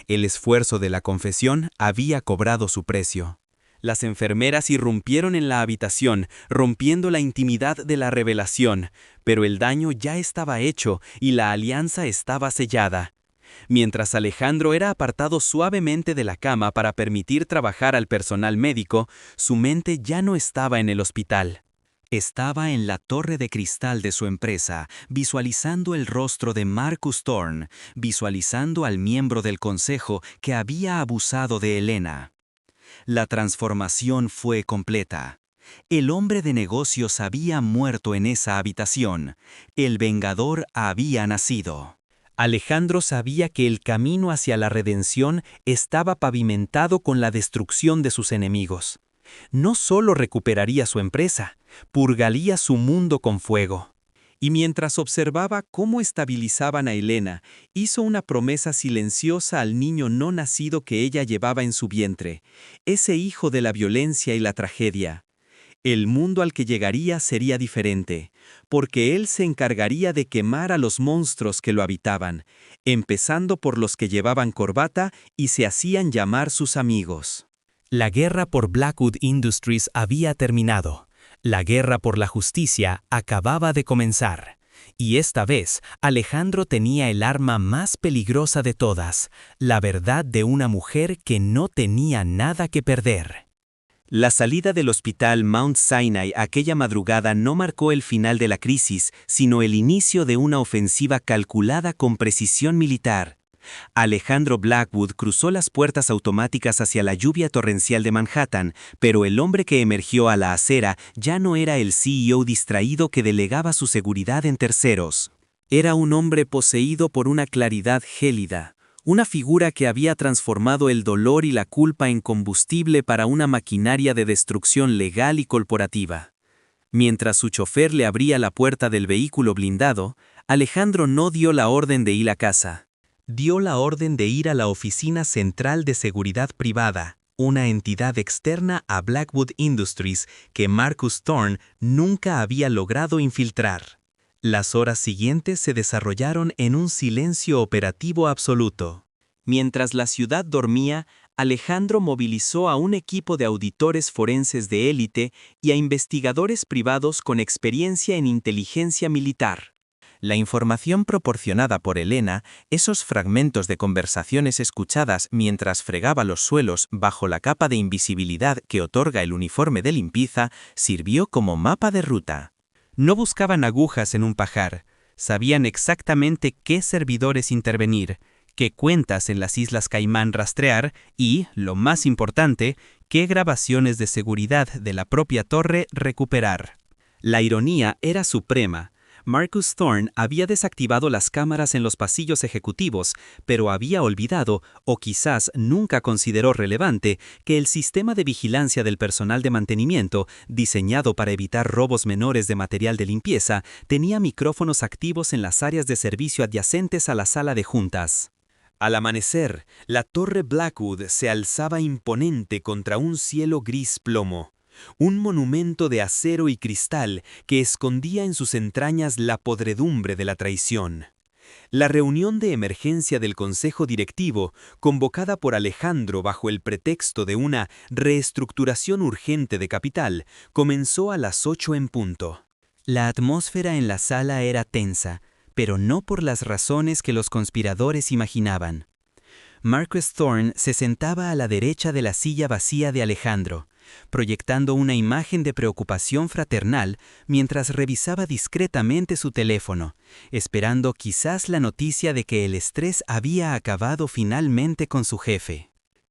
El esfuerzo de la confesión había cobrado su precio. Las enfermeras irrumpieron en la habitación, rompiendo la intimidad de la revelación, pero el daño ya estaba hecho y la alianza estaba sellada. Mientras Alejandro era apartado suavemente de la cama para permitir trabajar al personal médico, su mente ya no estaba en el hospital. Estaba en la torre de cristal de su empresa, visualizando el rostro de Marcus Thorne, visualizando al miembro del consejo que había abusado de Elena. La transformación fue completa. El hombre de negocios había muerto en esa habitación. El vengador había nacido. Alejandro sabía que el camino hacia la redención estaba pavimentado con la destrucción de sus enemigos. No solo recuperaría su empresa, purgaría su mundo con fuego. Y mientras observaba cómo estabilizaban a Elena, hizo una promesa silenciosa al niño no nacido que ella llevaba en su vientre, ese hijo de la violencia y la tragedia. El mundo al que llegaría sería diferente, porque él se encargaría de quemar a los monstruos que lo habitaban, empezando por los que llevaban corbata y se hacían llamar sus amigos. La guerra por Blackwood Industries había terminado. La guerra por la justicia acababa de comenzar. Y esta vez, Alejandro tenía el arma más peligrosa de todas, la verdad de una mujer que no tenía nada que perder. La salida del hospital Mount Sinai aquella madrugada no marcó el final de la crisis, sino el inicio de una ofensiva calculada con precisión militar. Alejandro Blackwood cruzó las puertas automáticas hacia la lluvia torrencial de Manhattan, pero el hombre que emergió a la acera ya no era el CEO distraído que delegaba su seguridad en terceros. Era un hombre poseído por una claridad gélida, una figura que había transformado el dolor y la culpa en combustible para una maquinaria de destrucción legal y corporativa. Mientras su chofer le abría la puerta del vehículo blindado, Alejandro no dio la orden de ir a casa. Dio la orden de ir a la Oficina Central de Seguridad Privada, una entidad externa a Blackwood Industries que Marcus Thorne nunca había logrado infiltrar. Las horas siguientes se desarrollaron en un silencio operativo absoluto. Mientras la ciudad dormía, Alejandro movilizó a un equipo de auditores forenses de élite y a investigadores privados con experiencia en inteligencia militar. La información proporcionada por Elena, esos fragmentos de conversaciones escuchadas mientras fregaba los suelos bajo la capa de invisibilidad que otorga el uniforme de limpieza, sirvió como mapa de ruta. No buscaban agujas en un pajar, sabían exactamente qué servidores intervenir, qué cuentas en las Islas Caimán rastrear y, lo más importante, qué grabaciones de seguridad de la propia torre recuperar. La ironía era suprema. Marcus Thorne había desactivado las cámaras en los pasillos ejecutivos, pero había olvidado, o quizás nunca consideró relevante, que el sistema de vigilancia del personal de mantenimiento, diseñado para evitar robos menores de material de limpieza, tenía micrófonos activos en las áreas de servicio adyacentes a la sala de juntas. Al amanecer, la torre Blackwood se alzaba imponente contra un cielo gris plomo. Un monumento de acero y cristal que escondía en sus entrañas la podredumbre de la traición. La reunión de emergencia del Consejo Directivo, convocada por Alejandro bajo el pretexto de una reestructuración urgente de capital, comenzó a las 8 en punto. La atmósfera en la sala era tensa, pero no por las razones que los conspiradores imaginaban. Marcus Thorne se sentaba a la derecha de la silla vacía de Alejandro, proyectando una imagen de preocupación fraternal mientras revisaba discretamente su teléfono, esperando quizás la noticia de que el estrés había acabado finalmente con su jefe.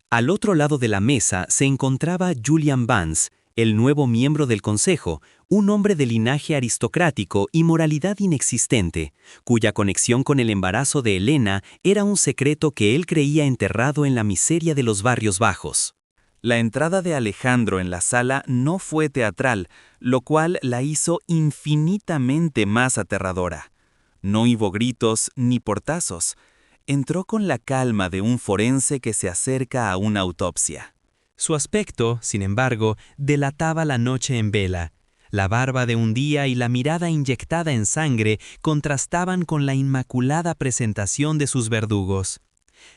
Al otro lado de la mesa se encontraba Julian Vance, el nuevo miembro del consejo, un hombre de linaje aristocrático y moralidad inexistente, cuya conexión con el embarazo de Elena era un secreto que él creía enterrado en la miseria de los barrios bajos. La entrada de Alejandro en la sala no fue teatral, lo cual la hizo infinitamente más aterradora. No hubo gritos ni portazos. Entró con la calma de un forense que se acerca a una autopsia. Su aspecto, sin embargo, delataba la noche en vela. La barba de un día y la mirada inyectada en sangre contrastaban con la inmaculada presentación de sus verdugos.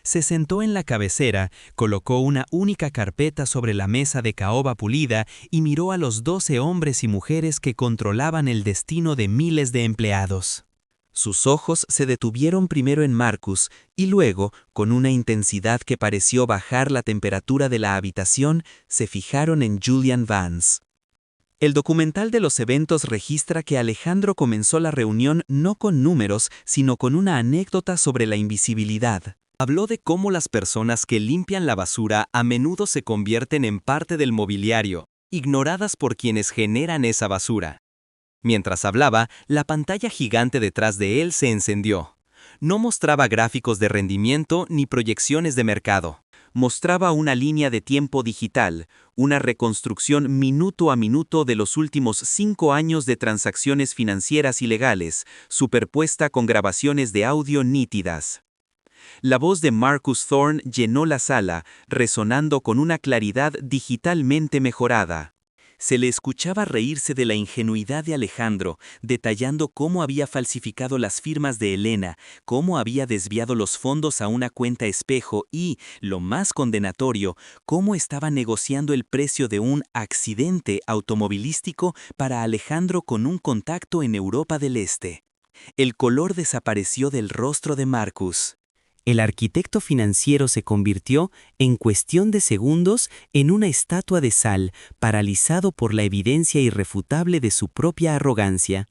Se sentó en la cabecera, colocó una única carpeta sobre la mesa de caoba pulida y miró a los 12 hombres y mujeres que controlaban el destino de miles de empleados. Sus ojos se detuvieron primero en Marcus y luego, con una intensidad que pareció bajar la temperatura de la habitación, se fijaron en Julian Vance. El documental de los eventos registra que Alejandro comenzó la reunión no con números, sino con una anécdota sobre la invisibilidad. Habló de cómo las personas que limpian la basura a menudo se convierten en parte del mobiliario, ignoradas por quienes generan esa basura. Mientras hablaba, la pantalla gigante detrás de él se encendió. No mostraba gráficos de rendimiento ni proyecciones de mercado. Mostraba una línea de tiempo digital, una reconstrucción minuto a minuto de los últimos 5 años de transacciones financieras ilegales, superpuesta con grabaciones de audio nítidas. La voz de Marcus Thorne llenó la sala, resonando con una claridad digitalmente mejorada. Se le escuchaba reírse de la ingenuidad de Alejandro, detallando cómo había falsificado las firmas de Elena, cómo había desviado los fondos a una cuenta espejo y, lo más condenatorio, cómo estaba negociando el precio de un accidente automovilístico para Alejandro con un contacto en Europa del Este. El color desapareció del rostro de Marcus. El arquitecto financiero se convirtió, en cuestión de segundos, en una estatua de sal, paralizado por la evidencia irrefutable de su propia arrogancia.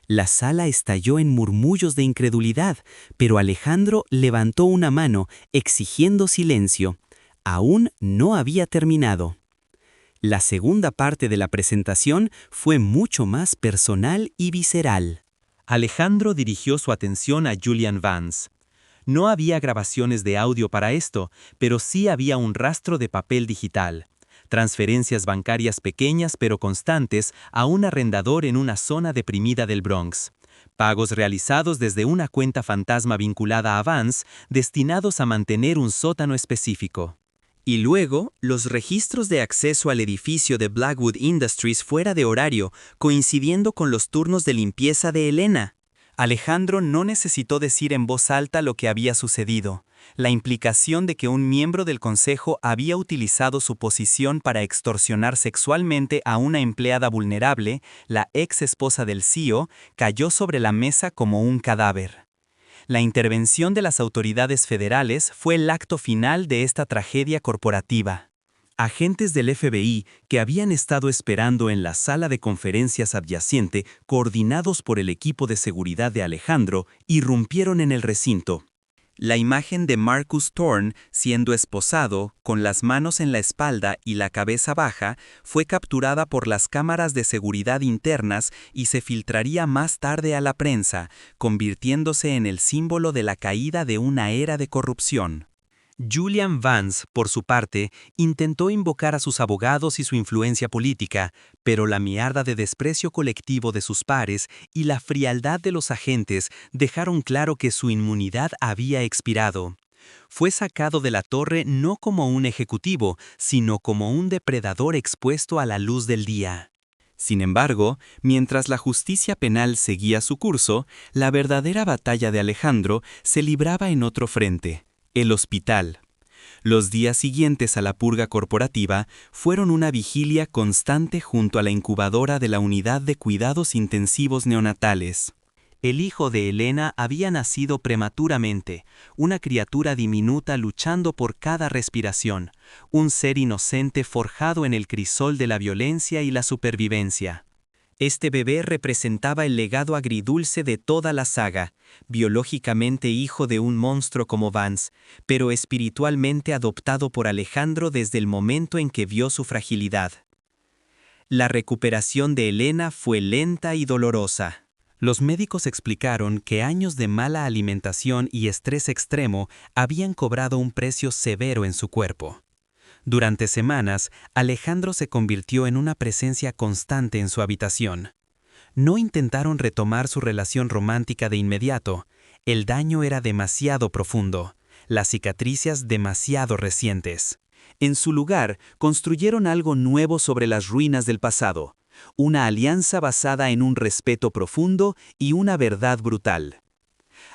La sala estalló en murmullos de incredulidad, pero Alejandro levantó una mano, exigiendo silencio. Aún no había terminado. La segunda parte de la presentación fue mucho más personal y visceral. Alejandro dirigió su atención a Julian Vance. No había grabaciones de audio para esto, pero sí había un rastro de papel digital. Transferencias bancarias pequeñas pero constantes a un arrendador en una zona deprimida del Bronx. Pagos realizados desde una cuenta fantasma vinculada a Vance, destinados a mantener un sótano específico. Y luego, los registros de acceso al edificio de Blackwood Industries fuera de horario, coincidiendo con los turnos de limpieza de Elena. Alejandro no necesitó decir en voz alta lo que había sucedido. La implicación de que un miembro del consejo había utilizado su posición para extorsionar sexualmente a una empleada vulnerable, la ex esposa del CEO, cayó sobre la mesa como un cadáver. La intervención de las autoridades federales fue el acto final de esta tragedia corporativa. Agentes del FBI que habían estado esperando en la sala de conferencias adyacente, coordinados por el equipo de seguridad de Alejandro, irrumpieron en el recinto. La imagen de Marcus Thorne siendo esposado, con las manos en la espalda y la cabeza baja, fue capturada por las cámaras de seguridad internas y se filtraría más tarde a la prensa, convirtiéndose en el símbolo de la caída de una era de corrupción. Julian Vance, por su parte, intentó invocar a sus abogados y su influencia política, pero la mirada de desprecio colectivo de sus pares y la frialdad de los agentes dejaron claro que su inmunidad había expirado. Fue sacado de la torre no como un ejecutivo, sino como un depredador expuesto a la luz del día. Sin embargo, mientras la justicia penal seguía su curso, la verdadera batalla de Alejandro se libraba en otro frente: el hospital. Los días siguientes a la purga corporativa fueron una vigilia constante junto a la incubadora de la unidad de cuidados intensivos neonatales. El hijo de Elena había nacido prematuramente, una criatura diminuta luchando por cada respiración, un ser inocente forjado en el crisol de la violencia y la supervivencia. Este bebé representaba el legado agridulce de toda la saga, biológicamente hijo de un monstruo como Vance, pero espiritualmente adoptado por Alejandro desde el momento en que vio su fragilidad. La recuperación de Elena fue lenta y dolorosa. Los médicos explicaron que años de mala alimentación y estrés extremo habían cobrado un precio severo en su cuerpo. Durante semanas, Alejandro se convirtió en una presencia constante en su habitación. No intentaron retomar su relación romántica de inmediato. El daño era demasiado profundo, las cicatrices demasiado recientes. En su lugar, construyeron algo nuevo sobre las ruinas del pasado, una alianza basada en un respeto profundo y una verdad brutal.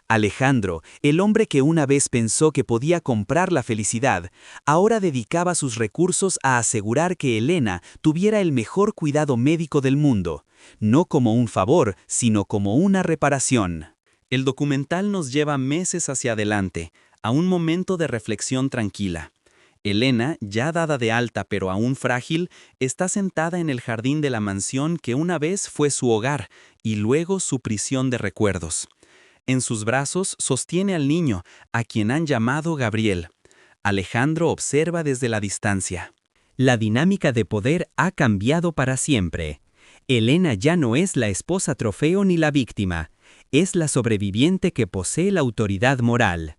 Alejandro, el hombre que una vez pensó que podía comprar la felicidad, ahora dedicaba sus recursos a asegurar que Elena tuviera el mejor cuidado médico del mundo, no como un favor, sino como una reparación. El documental nos lleva meses hacia adelante, a un momento de reflexión tranquila. Elena, ya dada de alta pero aún frágil, está sentada en el jardín de la mansión que una vez fue su hogar y luego su prisión de recuerdos. En sus brazos sostiene al niño, a quien han llamado Gabriel. Alejandro observa desde la distancia. La dinámica de poder ha cambiado para siempre. Elena ya no es la esposa trofeo ni la víctima, es la sobreviviente que posee la autoridad moral.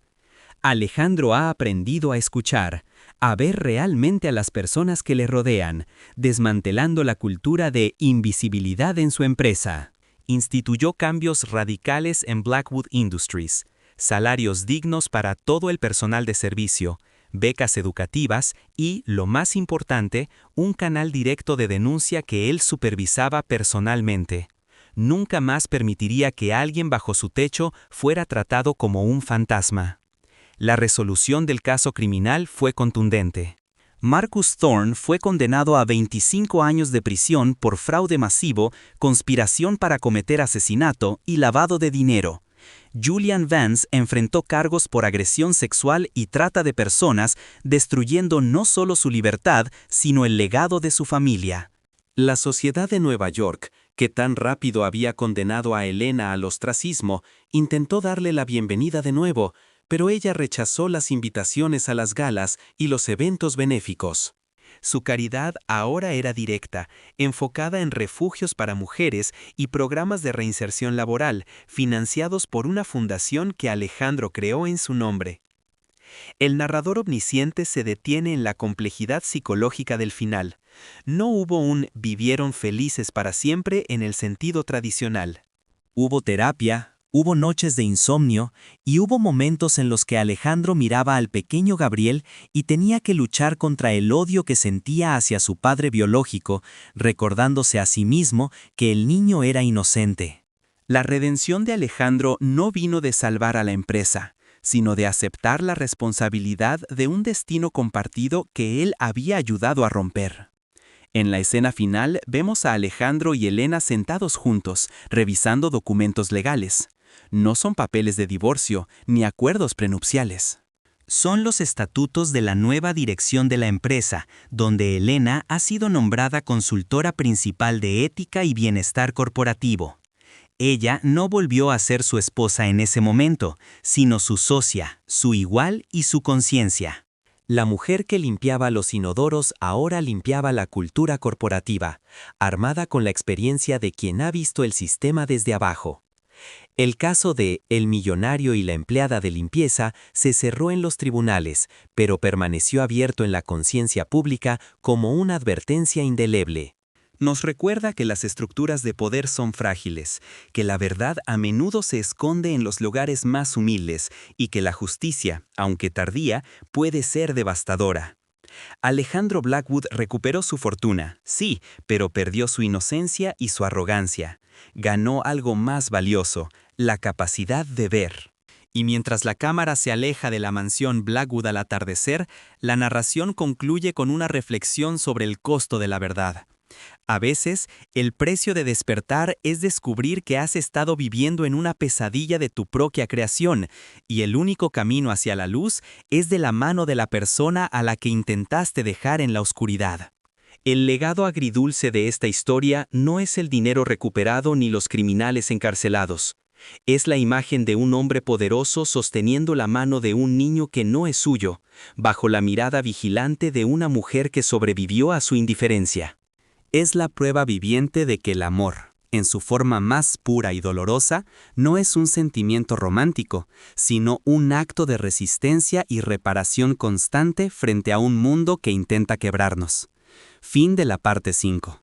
Alejandro ha aprendido a escuchar, a ver realmente a las personas que le rodean, desmantelando la cultura de invisibilidad en su empresa. Instituyó cambios radicales en Blackwood Industries, salarios dignos para todo el personal de servicio, becas educativas y, lo más importante, un canal directo de denuncia que él supervisaba personalmente. Nunca más permitiría que alguien bajo su techo fuera tratado como un fantasma. La resolución del caso criminal fue contundente. Marcus Thorne fue condenado a 25 años de prisión por fraude masivo, conspiración para cometer asesinato y lavado de dinero. Julian Vance enfrentó cargos por agresión sexual y trata de personas, destruyendo no solo su libertad, sino el legado de su familia. La sociedad de Nueva York, que tan rápido había condenado a Elena al ostracismo, intentó darle la bienvenida de nuevo, pero ella rechazó las invitaciones a las galas y los eventos benéficos. Su caridad ahora era directa, enfocada en refugios para mujeres y programas de reinserción laboral, financiados por una fundación que Alejandro creó en su nombre. El narrador omnisciente se detiene en la complejidad psicológica del final. No hubo un vivieron felices para siempre en el sentido tradicional. Hubo terapia, hubo noches de insomnio y hubo momentos en los que Alejandro miraba al pequeño Gabriel y tenía que luchar contra el odio que sentía hacia su padre biológico, recordándose a sí mismo que el niño era inocente. La redención de Alejandro no vino de salvar a la empresa, sino de aceptar la responsabilidad de un destino compartido que él había ayudado a romper. En la escena final vemos a Alejandro y Elena sentados juntos, revisando documentos legales. No son papeles de divorcio ni acuerdos prenupciales. Son los estatutos de la nueva dirección de la empresa, donde Elena ha sido nombrada consultora principal de ética y bienestar corporativo.
Ella no volvió a ser su esposa en ese momento, sino su socia, su igual y su conciencia.
La mujer que limpiaba los inodoros ahora limpiaba la cultura corporativa, armada con la experiencia de quien ha visto el sistema desde abajo. El caso de El millonario y la empleada de limpieza se cerró en los tribunales, pero permaneció abierto en la conciencia pública como una advertencia indeleble. Nos recuerda que las estructuras de poder son frágiles, que la verdad a menudo se esconde en los lugares más humildes y que la justicia, aunque tardía, puede ser devastadora. Alejandro Blackwood recuperó su fortuna, sí, pero perdió su inocencia y su arrogancia. Ganó algo más valioso, la capacidad de ver. Y mientras la cámara se aleja de la mansión Blackwood al atardecer, la narración concluye con una reflexión sobre el costo de la verdad. A veces, el precio de despertar es descubrir que has estado viviendo en una pesadilla de tu propia creación, y el único camino hacia la luz es de la mano de la persona a la que intentaste dejar en la oscuridad. El legado agridulce de esta historia no es el dinero recuperado ni los criminales encarcelados. Es la imagen de un hombre poderoso sosteniendo la mano de un niño que no es suyo, bajo la mirada vigilante de una mujer que sobrevivió a su indiferencia. Es la prueba viviente de que el amor, en su forma más pura y dolorosa, no es un sentimiento romántico, sino un acto de resistencia y reparación constante frente a un mundo que intenta quebrarnos. Fin de la parte 5.